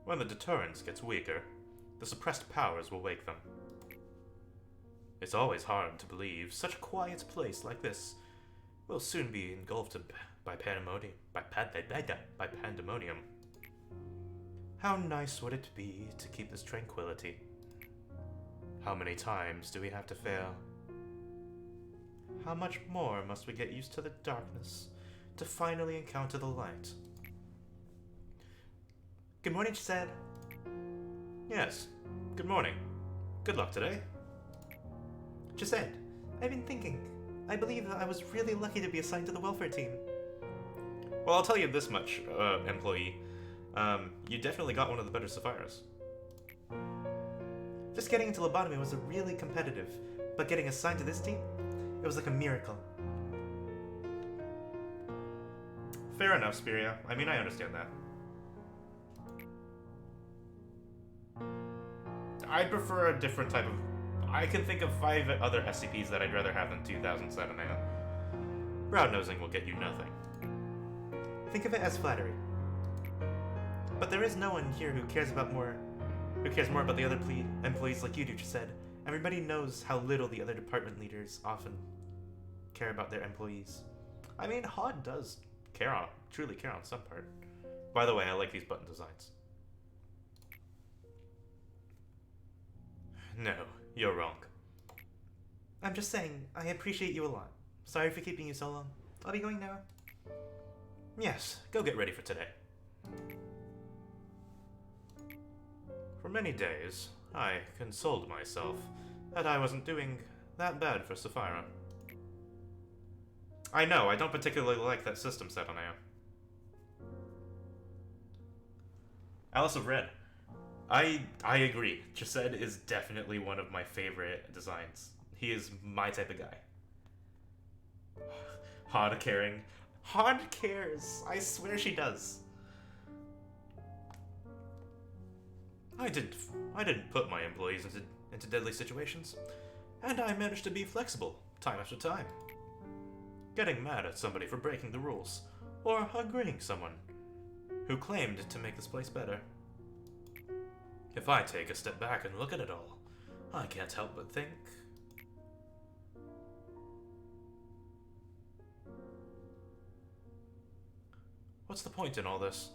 When the deterrence gets weaker, the suppressed powers will wake them. It's always hard to believe such a quiet place like this will soon be engulfed by pandemonium. By pandemonium. How nice would it be to keep this tranquility? How many times do we have to fail? How much more must we get used to the darkness to finally encounter the light? Good morning, she said. Yes, good morning. Good luck today. Just said, I've been thinking. I believe that I was really lucky to be assigned to the welfare team. Well, I'll tell you this much, employee. You definitely got one of the better Sapphires. Just getting into lobotomy was really competitive, but getting assigned to this team, it was like a miracle. Fair enough, Spiria. I mean, I understand that. I'd prefer a different type of... I can think of 5 other SCPs that I'd rather have than 2007, man. Brown-nosing will get you nothing. Think of it as flattery. But there is no one here who cares more about the other employees like you do, just said. Everybody knows how little the other department leaders often care about their employees. I mean, Hod does truly care on some part. By the way, I like these button designs. No, you're wrong. I'm just saying, I appreciate you a lot. Sorry for keeping you so long. I'll be going now. Yes, go get ready for today. For many days, I consoled myself that I wasn't doing that bad for Sapphira. I know, I don't particularly like that system set on AO. Alice of Red. I agree. Chesed is definitely one of my favorite designs. He is my type of guy. Han cares. I swear she does. I didn't put my employees into deadly situations, and I managed to be flexible time after time. Getting mad at somebody for breaking the rules, or agreeing someone who claimed to make this place better. If I take a step back and look at it all, I can't help but think... What's the point in all this?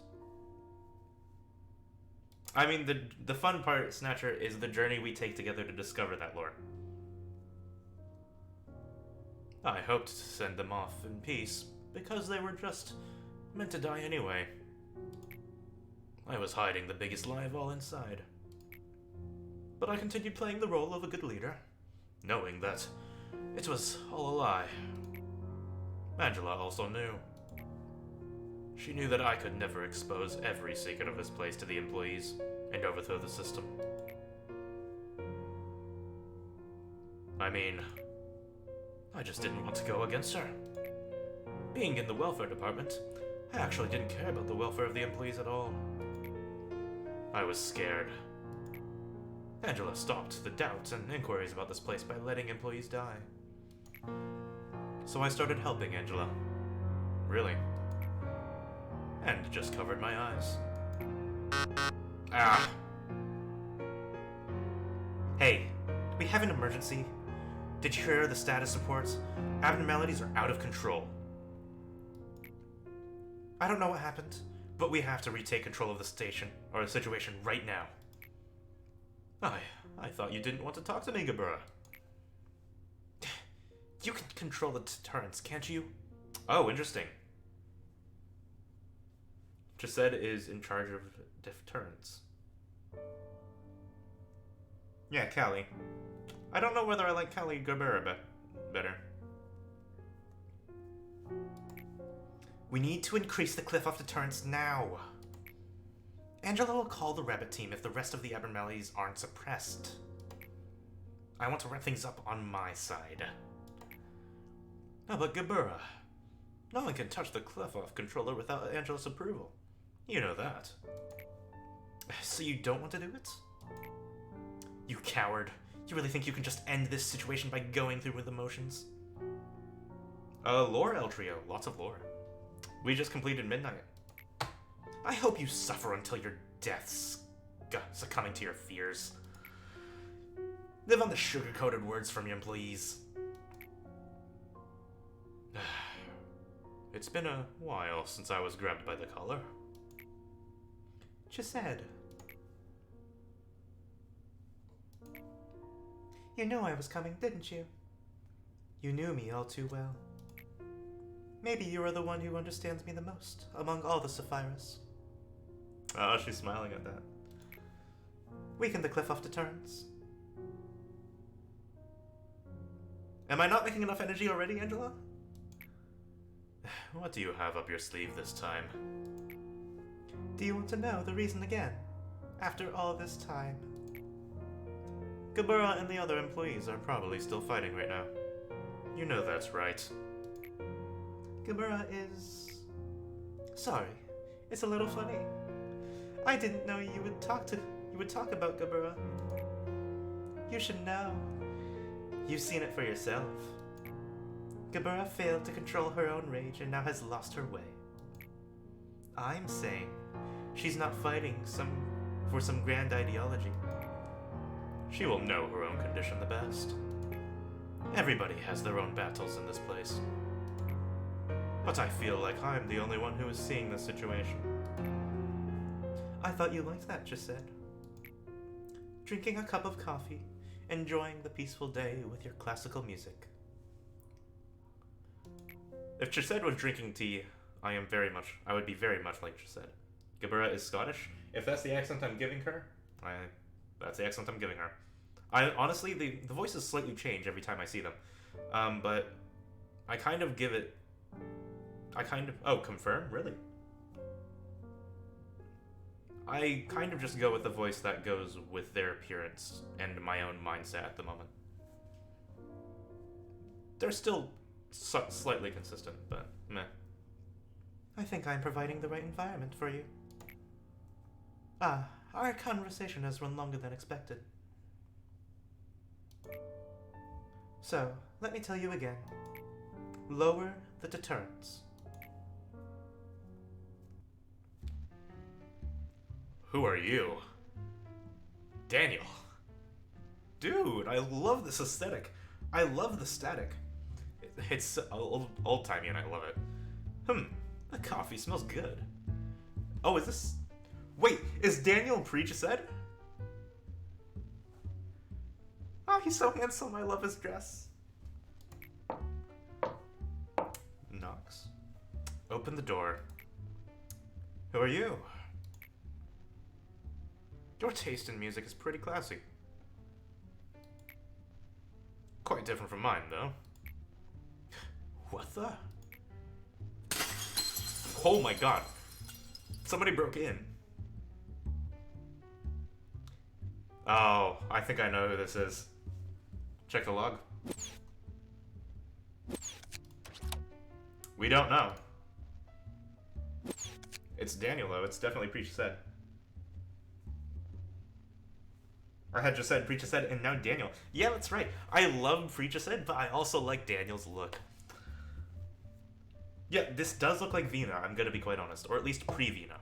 I mean, the fun part, Snatcher, is the journey we take together to discover that lore. I hoped to send them off in peace, because they were just meant to die anyway. I was hiding the biggest lie of all inside. But I continued playing the role of a good leader, knowing that it was all a lie. Angela also knew. She knew that I could never expose every secret of this place to the employees and overthrow the system. I mean, I just didn't want to go against her. Being in the welfare department, I actually didn't care about the welfare of the employees at all. I was scared. Angela stopped the doubts and inquiries about this place by letting employees die. So I started helping Angela. Really. And just covered my eyes. Ah! Hey, we have an emergency. Did you hear the status reports? Abnormalities are out of control. I don't know what happened, but we have to retake control of the station, or the situation right now. I thought you didn't want to talk to me, Gabura. You can control the turrets, can't you? Oh, interesting. Chesed is in charge of deterrence. Yeah, Callie. I don't know whether I like Callie Gabura better. We need to increase the cliff off deterrence now. Angela will call the rabbit team if the rest of the abnormalities aren't suppressed. I want to wrap things up on my side. No, but Gabura, no one can touch the cliff off controller without Angela's approval. You know that. So you don't want to do it? You coward. You really think you can just end this situation by going through with the motions? Lore, El Trio. Lots of lore. We just completed Midnight. I hope you suffer until your deaths, succumbing to your fears. Live on the sugar-coated words from your employees. It's been a while since I was grabbed by the collar. Chesed. You knew I was coming, didn't you? You knew me all too well. Maybe you are the one who understands me the most, among all the Sapphires. Oh, she's smiling at that. Weaken the cliff off deterrence. Am I not making enough energy already, Angela? What do you have up your sleeve this time? Do you want to know the reason again? After all this time? Gabura and the other employees are probably still fighting right now. You know that's right. Gabura is... Sorry, it's a little funny. I didn't know you would talk about Gabura. You should know. You've seen it for yourself. Gabura failed to control her own rage and now has lost her way. I'm saying she's not fighting for some grand ideology. She will know her own condition the best. Everybody has their own battles in this place. But I feel like I'm the only one who is seeing this situation. I thought you liked that, Chesed. Drinking a cup of coffee, enjoying the peaceful day with your classical music. If Chesed was drinking tea, I would be very much like Chesed. Gabura is Scottish. If that's the accent I'm giving her, that's the accent I'm giving her. Honestly, the voices slightly change every time I see them. But I kind of give it... Oh, confirm? Really? I kind of just go with the voice that goes with their appearance and my own mindset at the moment. They're still slightly consistent, but meh. I think I'm providing the right environment for you. Our conversation has run longer than expected. So, let me tell you again. Lower the deterrence. Who are you? Daniel. Dude, I love this aesthetic. I love the static. It's old-timey and I love it. The coffee smells good. Oh, is this... Wait, is Daniel Preachesed? Oh, he's so handsome. I love his dress. Knocks. Open the door. Who are you? Your taste in music is pretty classy. Quite different from mine, though. What the? Oh my god. Somebody broke in. Oh, I think I know who this is. Check the log. We don't know. It's Daniel, though. It's definitely Preachesed. I had just said Preachesed and now Daniel. Yeah, that's right. I love Preachesed, but I also like Daniel's look. Yeah, this does look like Vina, I'm gonna be quite honest. Or at least pre-Vina.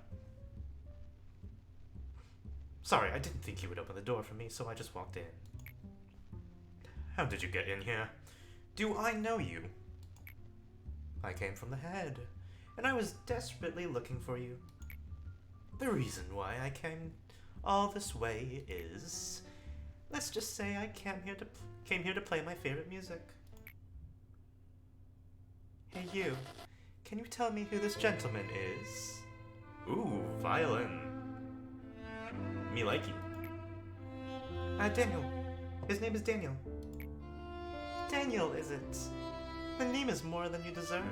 Sorry, I didn't think you would open the door for me, so I just walked in. How did you get in here? Do I know you? I came from the head, and I was desperately looking for you. The reason why I came all this way is... Let's just say I came here to play my favorite music. Hey you, can you tell me who this gentleman is? Ooh, violin. Me likey. Daniel. His name is Daniel. Daniel, is it? The name is more than you deserve.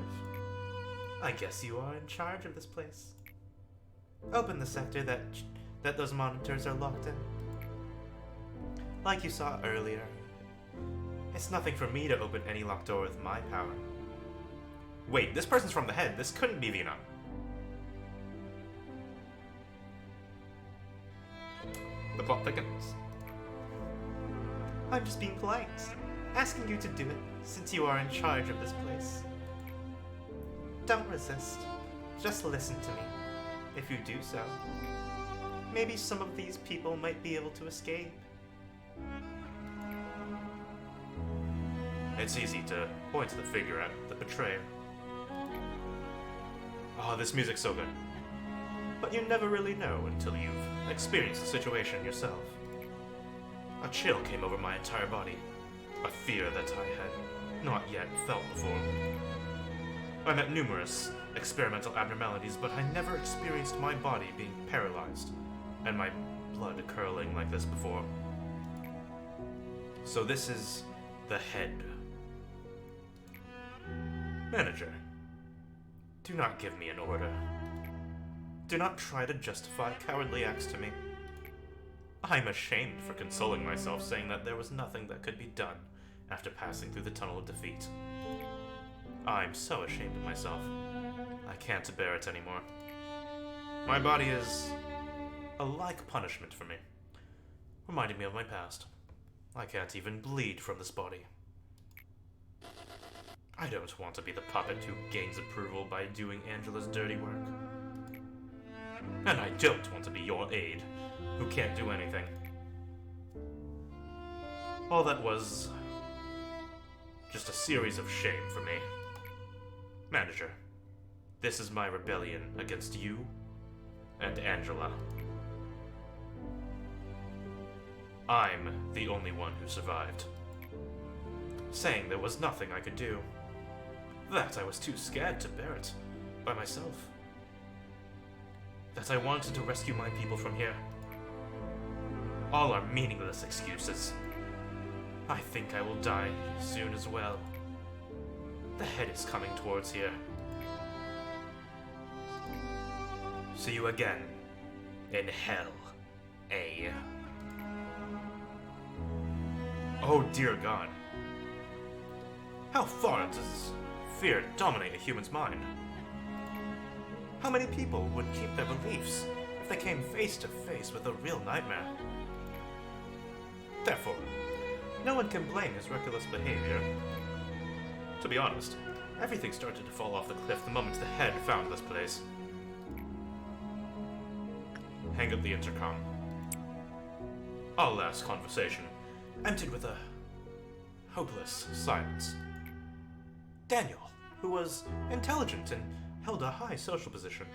I guess you are in charge of this place. Open the sector that those monitors are locked in. Like you saw earlier, it's nothing for me to open any locked door with my power. Wait, this person's from the head. This couldn't be Vina. The plot thickens. I'm just being polite, asking you to do it, since you are in charge of this place. Don't resist. Just listen to me. If you do so, maybe some of these people might be able to escape. It's easy to point to the figure at the betrayer. Oh, this music's so good. But you never really know until you've experienced the situation yourself. A chill came over my entire body, a fear that I had not yet felt before. I met numerous experimental abnormalities, but I never experienced my body being paralyzed and my blood curling like this before. So this is the head. Manager, do not give me an order. Do not try to justify cowardly acts to me. I'm ashamed for consoling myself saying that there was nothing that could be done after passing through the tunnel of defeat. I'm so ashamed of myself. I can't bear it anymore. My body is a like punishment for me, reminding me of my past. I can't even bleed from this body. I don't want to be the puppet who gains approval by doing Angela's dirty work. And I don't want to be your aide, who can't do anything. All that was just a series of shame for me. Manager, this is my rebellion against you and Angela. I'm the only one who survived. Saying there was nothing I could do. That I was too scared to bear it by myself. That I wanted to rescue my people from here. All are meaningless excuses. I think I will die soon as well. The head is coming towards here. See you again in hell, eh? Oh dear God. How far does fear dominate a human's mind? How many people would keep their beliefs if they came face to face with a real nightmare? Therefore, no one can blame his reckless behavior. To be honest, everything started to fall off the cliff the moment the head found this place. Hang up the intercom. Our last conversation ended with a hopeless silence. Daniel, who was intelligent and held a high social position,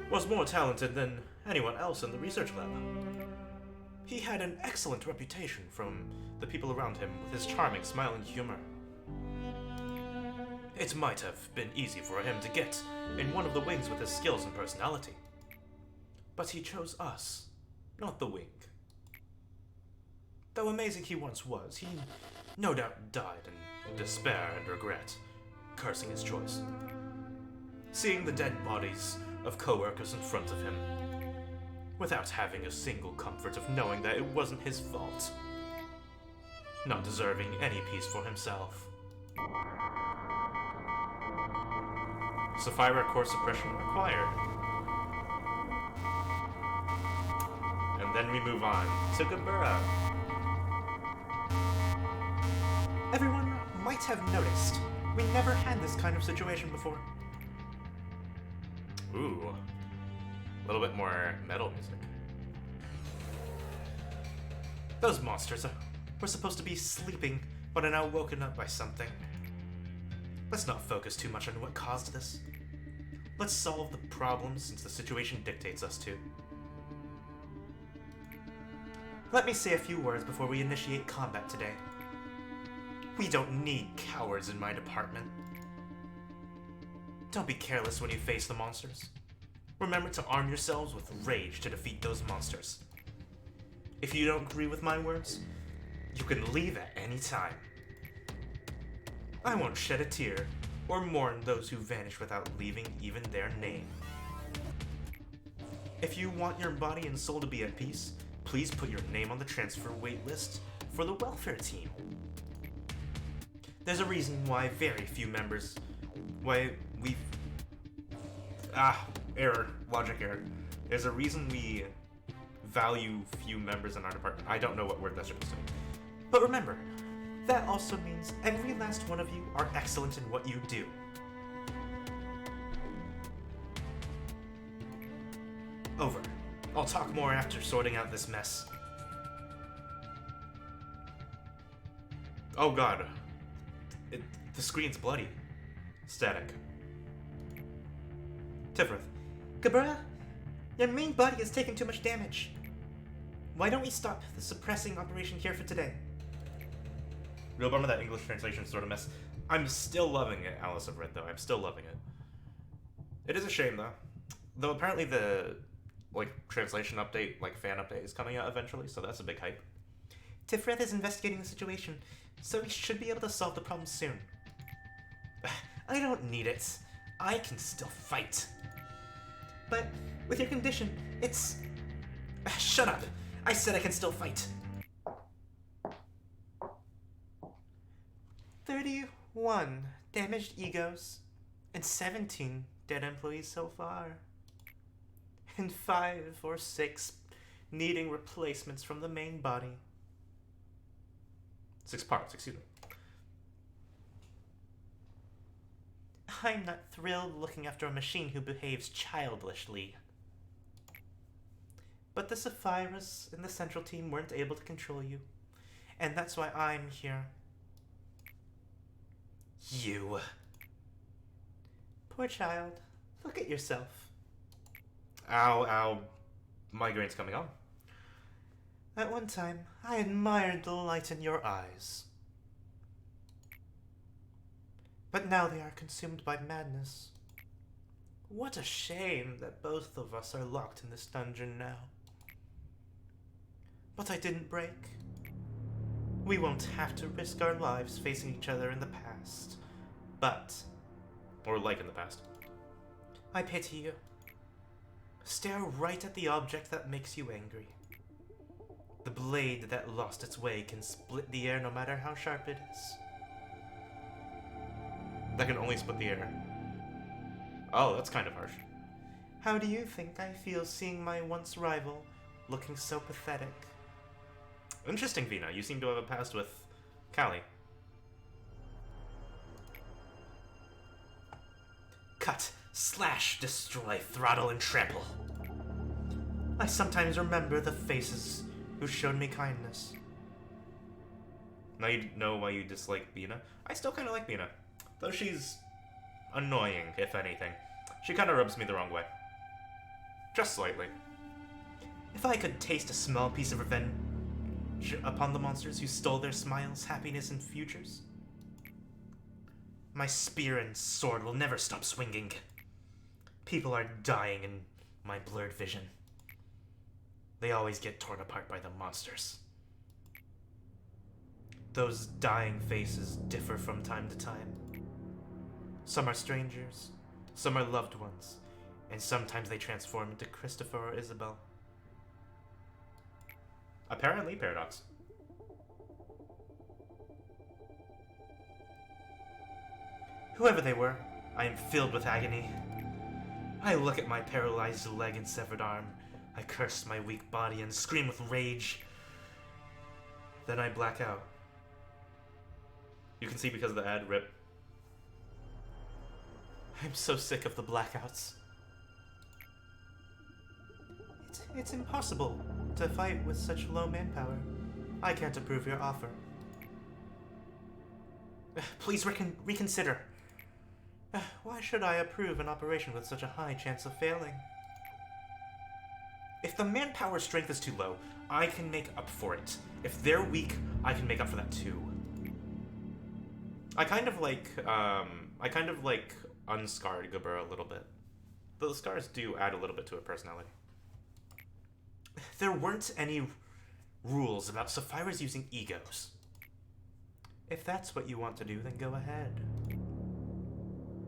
was more talented than anyone else in the research lab. He had an excellent reputation from the people around him with his charming smile and humor. It might have been easy for him to get in one of the wings with his skills and personality. But he chose us, not the wing. Though amazing he once was, he no doubt died in despair and regret, cursing his choice. Seeing the dead bodies of co-workers in front of him, without having a single comfort of knowing that it wasn't his fault. Not deserving any peace for himself. Sapphira core suppression required. And then we move on to Gabura. Everyone might have noticed, we never had this kind of situation before. Ooh, a little bit more metal music. Those monsters were supposed to be sleeping, but are now woken up by something. Let's not focus too much on what caused this. Let's solve the problem since the situation dictates us to. Let me say a few words before we initiate combat today. We don't need cowards in my department. Don't be careless when you face the monsters. Remember to arm yourselves with rage to defeat those monsters. If you don't agree with my words, you can leave at any time. I won't shed a tear or mourn those who vanish without leaving even their name. If you want your body and soul to be at peace, please put your name on the transfer wait list for the welfare team. There's a reason why very few members... logic error. There's a reason we value few members in our department. I don't know what word that's supposed to be. But remember, that also means every last one of you are excellent in what you do. Over. I'll talk more after sorting out this mess. Oh god. The screen's bloody. Static. Tifrith. Gabura, your main body has taken too much damage. Why don't we stop the suppressing operation here for today? Real bummer that English translation sort of mess. I'm still loving it, Alice of Red, though. I'm still loving it. It is a shame, though. Though apparently the, translation update, fan update is coming out eventually, so that's a big hype. Tifrith is investigating the situation, so we should be able to solve the problem soon. I don't need it. I can still fight. But with your condition, it's... Shut up! I said I can still fight. 31 damaged egos, and 17 dead employees so far. And 5 or 6 needing replacements from the main body. 6 parts, excuse me. I'm not thrilled looking after a machine who behaves childishly. But the Saphiras and the Central Team weren't able to control you, and that's why I'm here. You. Poor child. Look at yourself. Ow, ow. Migraine's coming on. At one time, I admired the light in your eyes. But now they are consumed by madness. What a shame that both of us are locked in this dungeon now. But I didn't break. We won't have to risk our lives facing each other in the past. But... Or like in the past. I pity you. Stare right at the object that makes you angry. The blade that lost its way can split the air no matter how sharp it is. That can only split the air. Oh, that's kind of harsh. How do you think I feel seeing my once rival looking so pathetic? Interesting, Vina. You seem to have a past with Callie. Cut, slash, destroy, throttle, and trample. I sometimes remember the faces who showed me kindness. Now you know why you dislike Bina? I still kind of like Bina. Though she's annoying, if anything. She kind of rubs me the wrong way. Just slightly. If I could taste a small piece of revenge upon the monsters who stole their smiles, happiness, and futures, my spear and sword will never stop swinging. People are dying in my blurred vision. They always get torn apart by the monsters. Those dying faces differ from time to time. Some are strangers, some are loved ones, and sometimes they transform into Christopher or Isabel. Apparently, Paradox. Whoever they were, I am filled with agony. I look at my paralyzed leg and severed arm. I curse my weak body and scream with rage. Then I black out. You can see because of the ad, rip. I'm so sick of the blackouts. It's impossible to fight with such low manpower. I can't approve your offer. Please reconsider. Why should I approve an operation with such a high chance of failing? If the manpower strength is too low, I can make up for it. If they're weak, I can make up for that too. I kind of like unscarred Gabur a little bit. The scars do add a little bit to her personality. There weren't any rules about Sapphira's using egos. If that's what you want to do, then go ahead.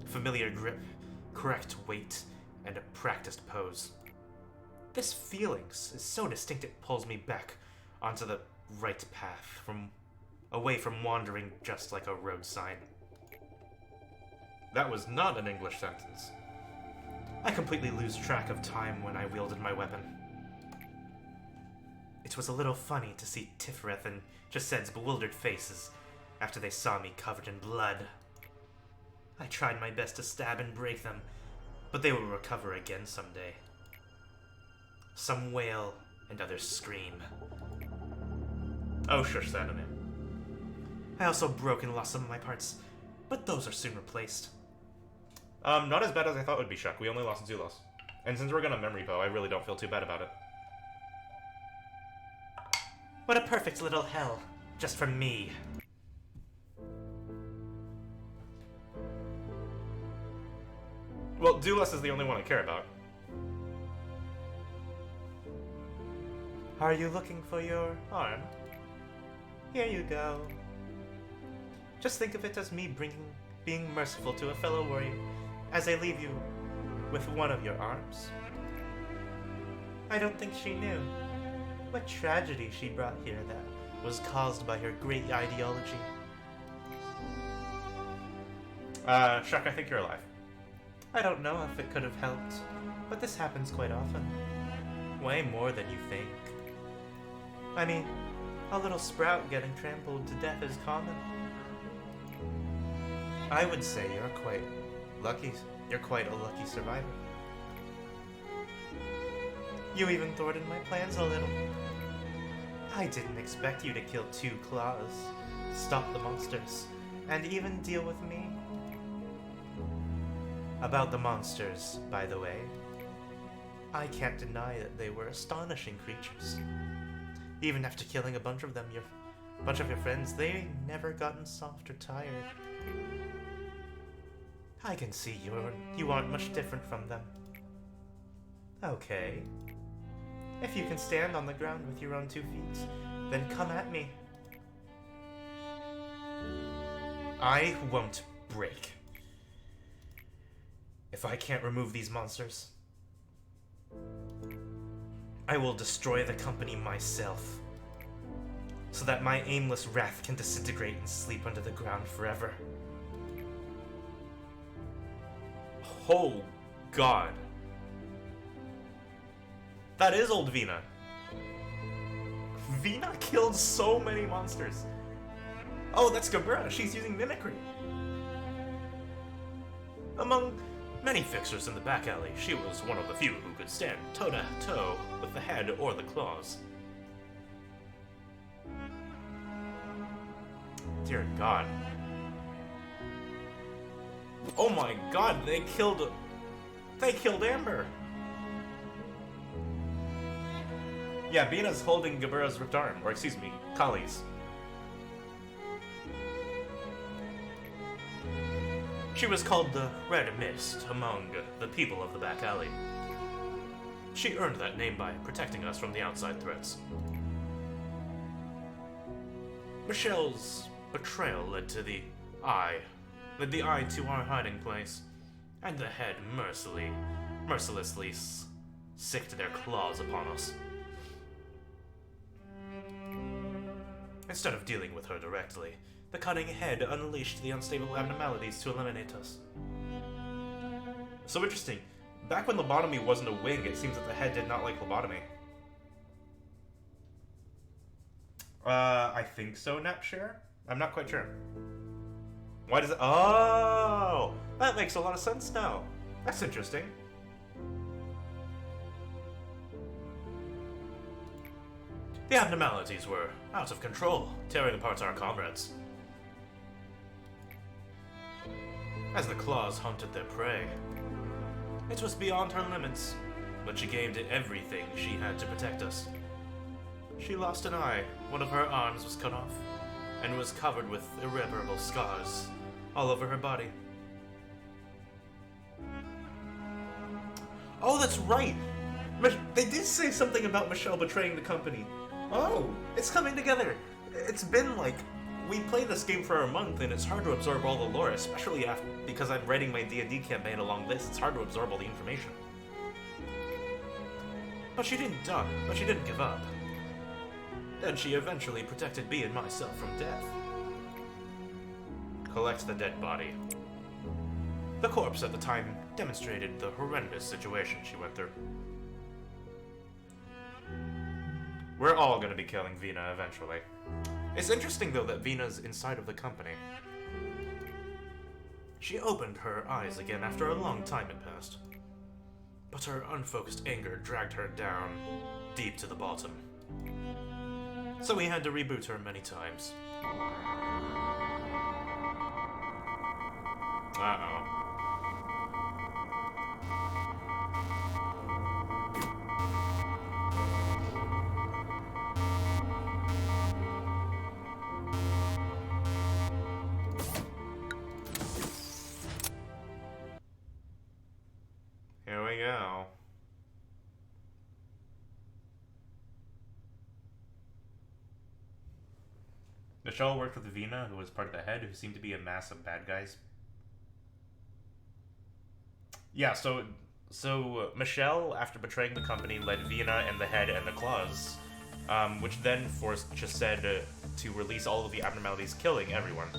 Familiar grip, correct weight, and a practiced pose. This feeling is so distinct it pulls me back onto the right path, away from wandering just like a road sign. That was not an English sentence. I completely lose track of time when I wielded my weapon. It was a little funny to see Tifrith and Jased's bewildered faces after they saw me covered in blood. I tried my best to stab and break them, but they will recover again someday. Some wail and others scream. Oh, shush that a minute. I also broke and lost some of my parts, but those are soon replaced. Not as bad as I thought it would be, Shuck. We only lost Zulos. And since we're gonna memory bow, I really don't feel too bad about it. What a perfect little hell, just for me. Well, Dulos is the only one I care about. Are you looking for your arm? Here you go. Just think of it as me being merciful to a fellow warrior as I leave you with one of your arms. I don't think she knew what tragedy she brought here that was caused by her great ideology. Shuck, I think you're alive. I don't know if it could have helped, but this happens quite often. Way more than you think. I mean, a little sprout getting trampled to death is common. I would say you're quite lucky. You're quite a lucky survivor. You even thwarted my plans a little. I didn't expect you to kill 2 claws, stop the monsters, and even deal with me. About the monsters, by the way, I can't deny that they were astonishing creatures. Even after killing a bunch of your friends, they never gotten soft or tired. I can see you aren't much different from them. Okay. If you can stand on the ground with your own 2 feet, then come at me. I won't break. If I can't remove these monsters, I will destroy the company myself, so that my aimless wrath can disintegrate and sleep under the ground forever. Oh, God. That is old Vina. Vina killed so many monsters. Oh, that's Gabura. She's using mimicry. Among many fixers in the back alley, she was one of the few who could stand toe-to-toe with the head or the claws. Dear God. Oh my God, they killed Amber. Yeah, Bina's holding Gabura's ripped arm, or excuse me, Kali's. She was called the Red Mist among the people of the back alley. She earned that name by protecting us from the outside threats. Michelle's betrayal led the eye to our hiding place, and the head mercilessly sicked their claws upon us. Instead of dealing with her directly, the cunning head unleashed the unstable abnormalities to eliminate us. So interesting. Back when lobotomy wasn't a wing, it seems that the head did not like lobotomy. I think so, Napshare? I'm not quite sure. Why does it... Oh! That makes a lot of sense now. That's interesting. The abnormalities were out of control, tearing apart our comrades. As the claws hunted their prey, it was beyond her limits, but she gave it everything she had to protect us. She lost an eye, one of her arms was cut off, and was covered with irreparable scars all over her body. Oh, that's right! They did say something about Michelle betraying the company. Oh, it's coming together. It's been like... We played this game for a month, and it's hard to absorb all the lore, especially because I'm writing my D&D campaign along this. It's hard to absorb all the information. But she didn't die. But she didn't give up. And she eventually protected me and myself from death. Collect the dead body. The corpse at the time demonstrated the horrendous situation she went through. We're all gonna be killing Vina eventually. It's interesting, though, that Vina's inside of the company. She opened her eyes again after a long time had passed. But her unfocused anger dragged her down, deep to the bottom. So we had to reboot her many times. Uh-oh. Here we go. Michelle worked with Vina, who was part of the head, who seemed to be a mass of bad guys. Yeah, so Michelle, after betraying the company, led Vina and the head and the claws, which then forced Chesed to release all of the abnormalities, killing everyone.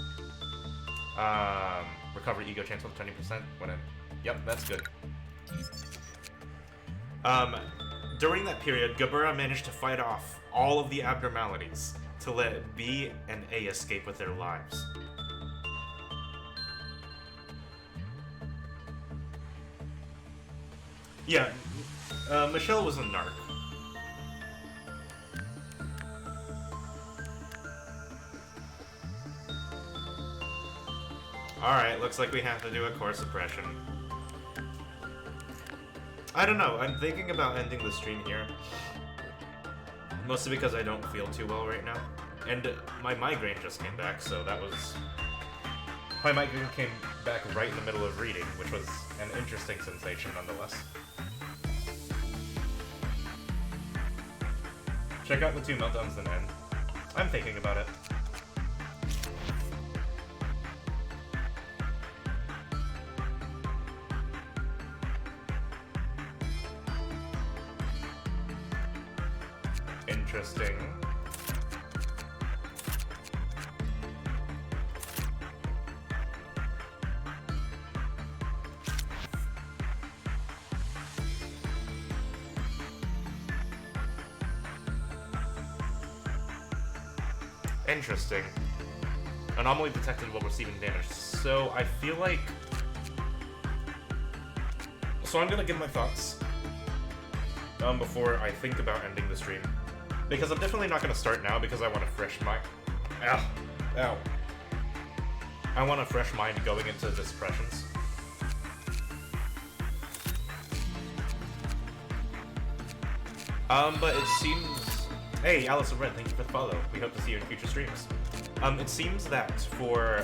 Recover ego chance with 20% when it... Yep, that's good. During that period, Gabura managed to fight off all of the abnormalities to let B and A escape with their lives. Yeah, Michelle was a narc. Alright, looks like we have to do a core suppression. I don't know, I'm thinking about ending the stream here. Mostly because I don't feel too well right now. And my migraine just came back, so that was... My migraine came back right in the middle of reading, which was an interesting sensation nonetheless. Check out the 2 meltdowns then end. I'm thinking about it. Interesting. Interesting. Anomaly detected while receiving damage. So I feel like... So I'm gonna give my thoughts before I think about ending the stream. Because I'm definitely not gonna start now because I want a fresh mind. Ow. Ow. I want a fresh mind going into the suppressions. But it seems... Hey, Alice of Red, thank you for the follow. We hope to see you in future streams. It seems that for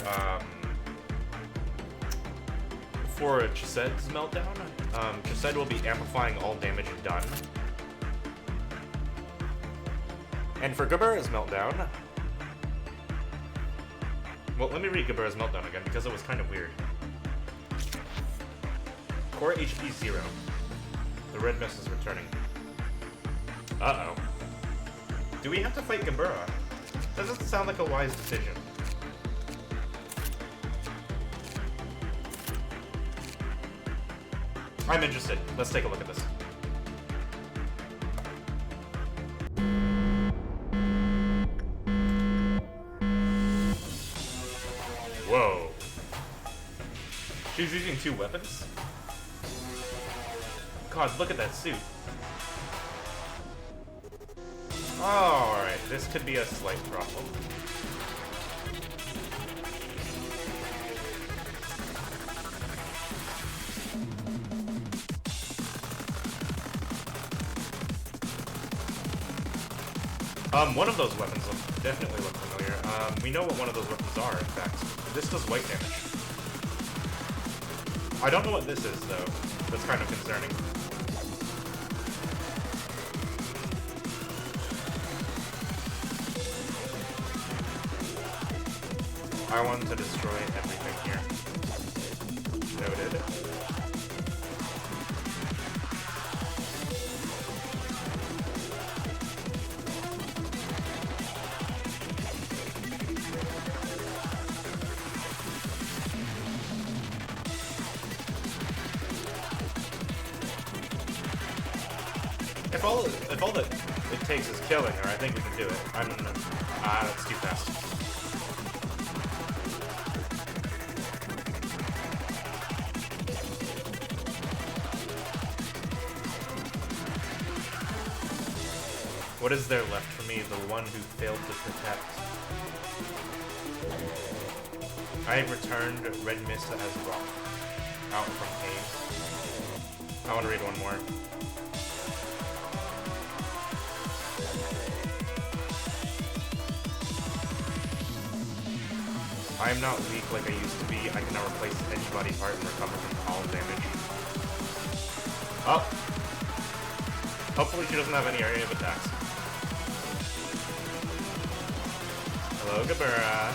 Chised's meltdown, Chised will be amplifying all damage done. And for Gabura's meltdown... Well, let me read Gabura's meltdown again, because it was kind of weird. Core HP 0. The red mist is returning. Uh-oh. Do we have to fight Gabura? Doesn't sound like a wise decision. I'm interested. Let's take a look at this. Whoa. She's using 2 weapons? God, look at that suit. Alright, this could be a slight problem. One of those weapons definitely look familiar. We know what one of those weapons are, in fact. This does white damage. I don't know what this is, though. That's kind of concerning. I want to destroy everything here. Noted. If all that it takes is killing her, I think we can do it. That's too fast. What is there left for me? The one who failed to protect. I have returned Red Mist as rock. Out from pain. I want to read one more. I am not weak like I used to be. I can now replace any body part and recover from all damage. Oh! Hopefully she doesn't have any area of attacks. Hello, Gabura.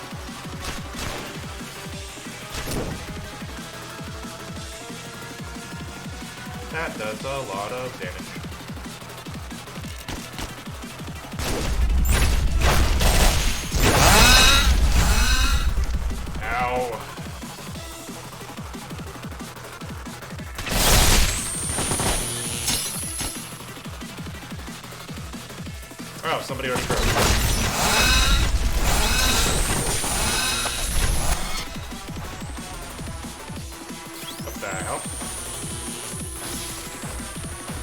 That does a lot of damage. Ow. Oh, somebody already broke. What the hell?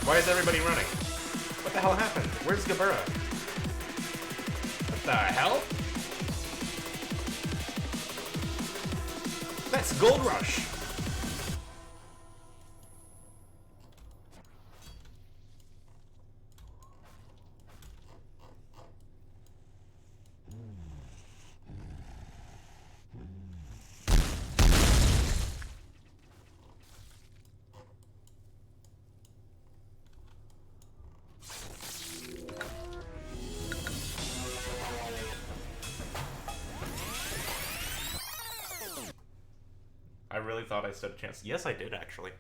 Why is everybody running? What the hell happened? Where's Gabura? What the hell? That's Gold Rush! I really thought I stood a chance. Yes, I did, actually.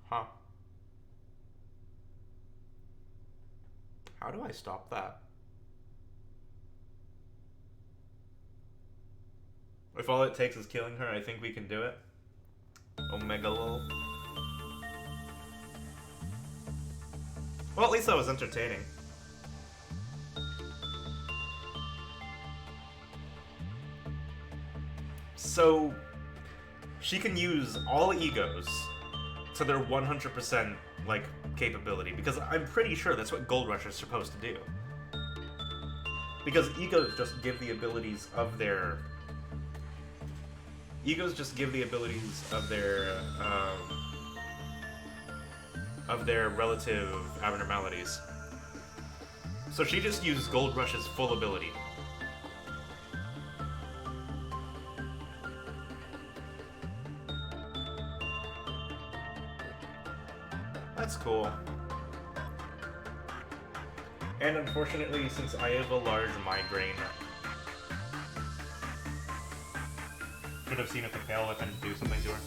Huh. How do I stop that? If all it takes is killing her, I think we can do it. Omega lol. Well, at least that was entertaining. So, she can use all egos to their 100%, like, capability, because I'm pretty sure that's what Gold Rush is supposed to do. Because egos just give the abilities of their... Egos just give the abilities of their relative abnormalities. So she just used Gold Rush's full ability. That's cool. And unfortunately, since I have a large migraine, could have seen if the tail whip and do something to her.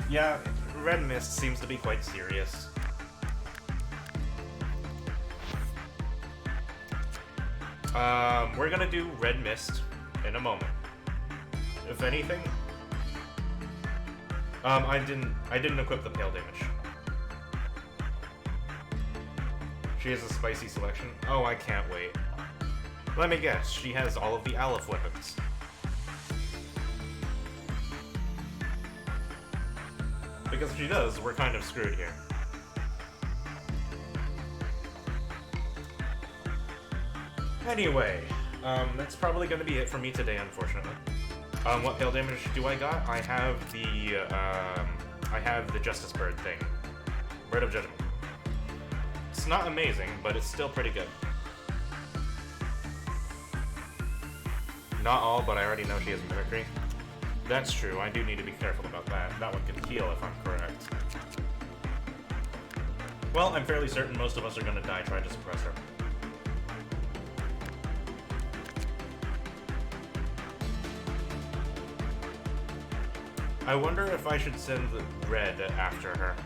Yeah, Red Mist seems to be quite serious. We're gonna do Red Mist in a moment. If anything, I didn't equip the Pale Damage. She has a spicy selection. Oh, I can't wait. Let me guess, she has all of the Aleph weapons. Because if she does, we're kind of screwed here. Anyway, that's probably going to be it for me today, unfortunately. What Pale Damage do I got? I have the Justice Bird thing. Bird of Judgment. It's not amazing, but it's still pretty good. Not all, but I already know she has Mimicry. That's true, I do need to be careful about that. That one can heal if I'm correct. Well, I'm fairly certain most of us are gonna die trying to suppress her. I wonder if I should send the Red after her.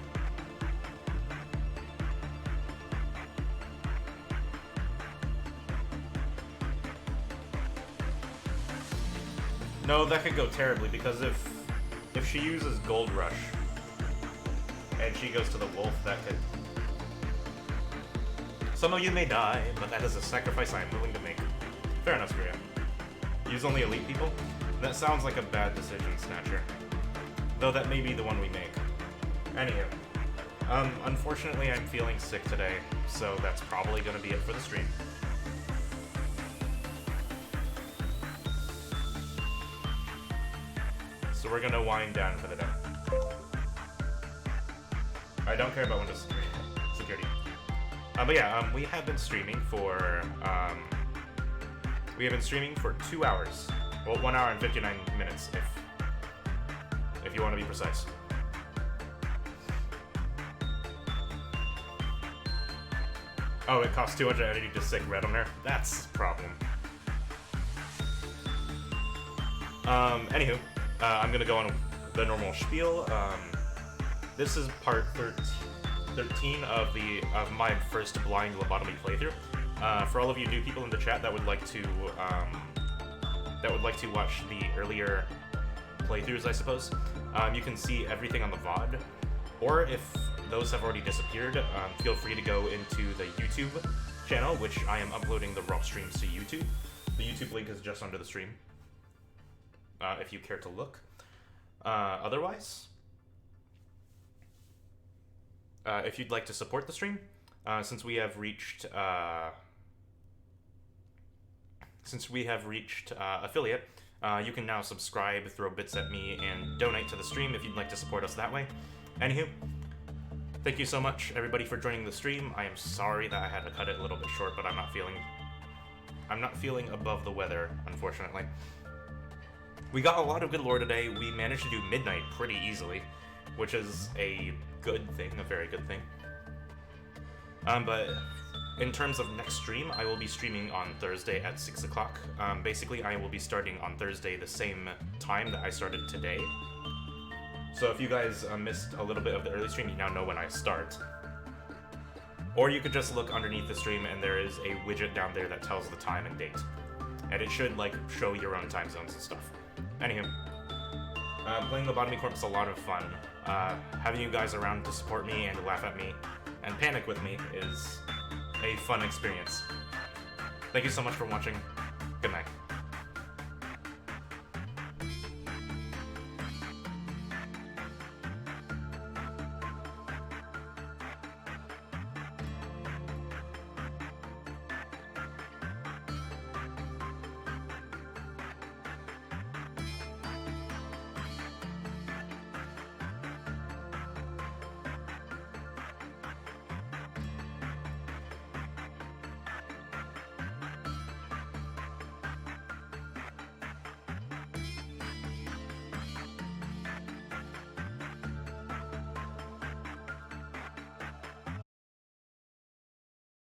No, that could go terribly, because if she uses Gold Rush and she goes to the Wolf, that could... Some of you may die, but that is a sacrifice I am willing to make. Fair enough, screw ya. Use only elite people? That sounds like a bad decision, Snatcher. Though that may be the one we make. Anywho. Unfortunately I'm feeling sick today, so that's probably gonna be it for the stream. So we're gonna wind down for the day. I don't care about Windows security. But yeah, we have been streaming for 2 hours. Well, 1 hour and 59 minutes, if you want to be precise. Oh, it costs 280 to stick Red on there? That's a problem. Anywho, I'm gonna go on the normal spiel. This is part 13 of my first blind lobotomy playthrough. For all of you new people in the chat that would like to watch the earlier playthroughs, I suppose, you can see everything on the VOD. Or if those have already disappeared, feel free to go into the YouTube channel, which I am uploading the raw streams to YouTube. The YouTube link is just under the stream, if you care to look. Otherwise, if you'd like to support the stream, since we have reached affiliate, you can now subscribe, throw bits at me, and donate to the stream if you'd like to support us that way. Anywho, thank you so much, everybody, for joining the stream. I am sorry that I had to cut it a little bit short, but I'm not feeling above the weather, unfortunately. We got a lot of good lore today. We managed to do midnight pretty easily, which is a good thing, a very good thing. But in terms of next stream, I will be streaming on Thursday at 6 o'clock. Basically, I will be starting on Thursday the same time that I started today. So if you guys missed a little bit of the early stream, you now know when I start. Or you could just look underneath the stream and there is a widget down there that tells the time and date. And it should, like, show your own time zones and stuff. Anywho, playing Lobotomy Corp is a lot of fun. Having you guys around to support me and laugh at me and panic with me is a fun experience. Thank you so much for watching. Good night.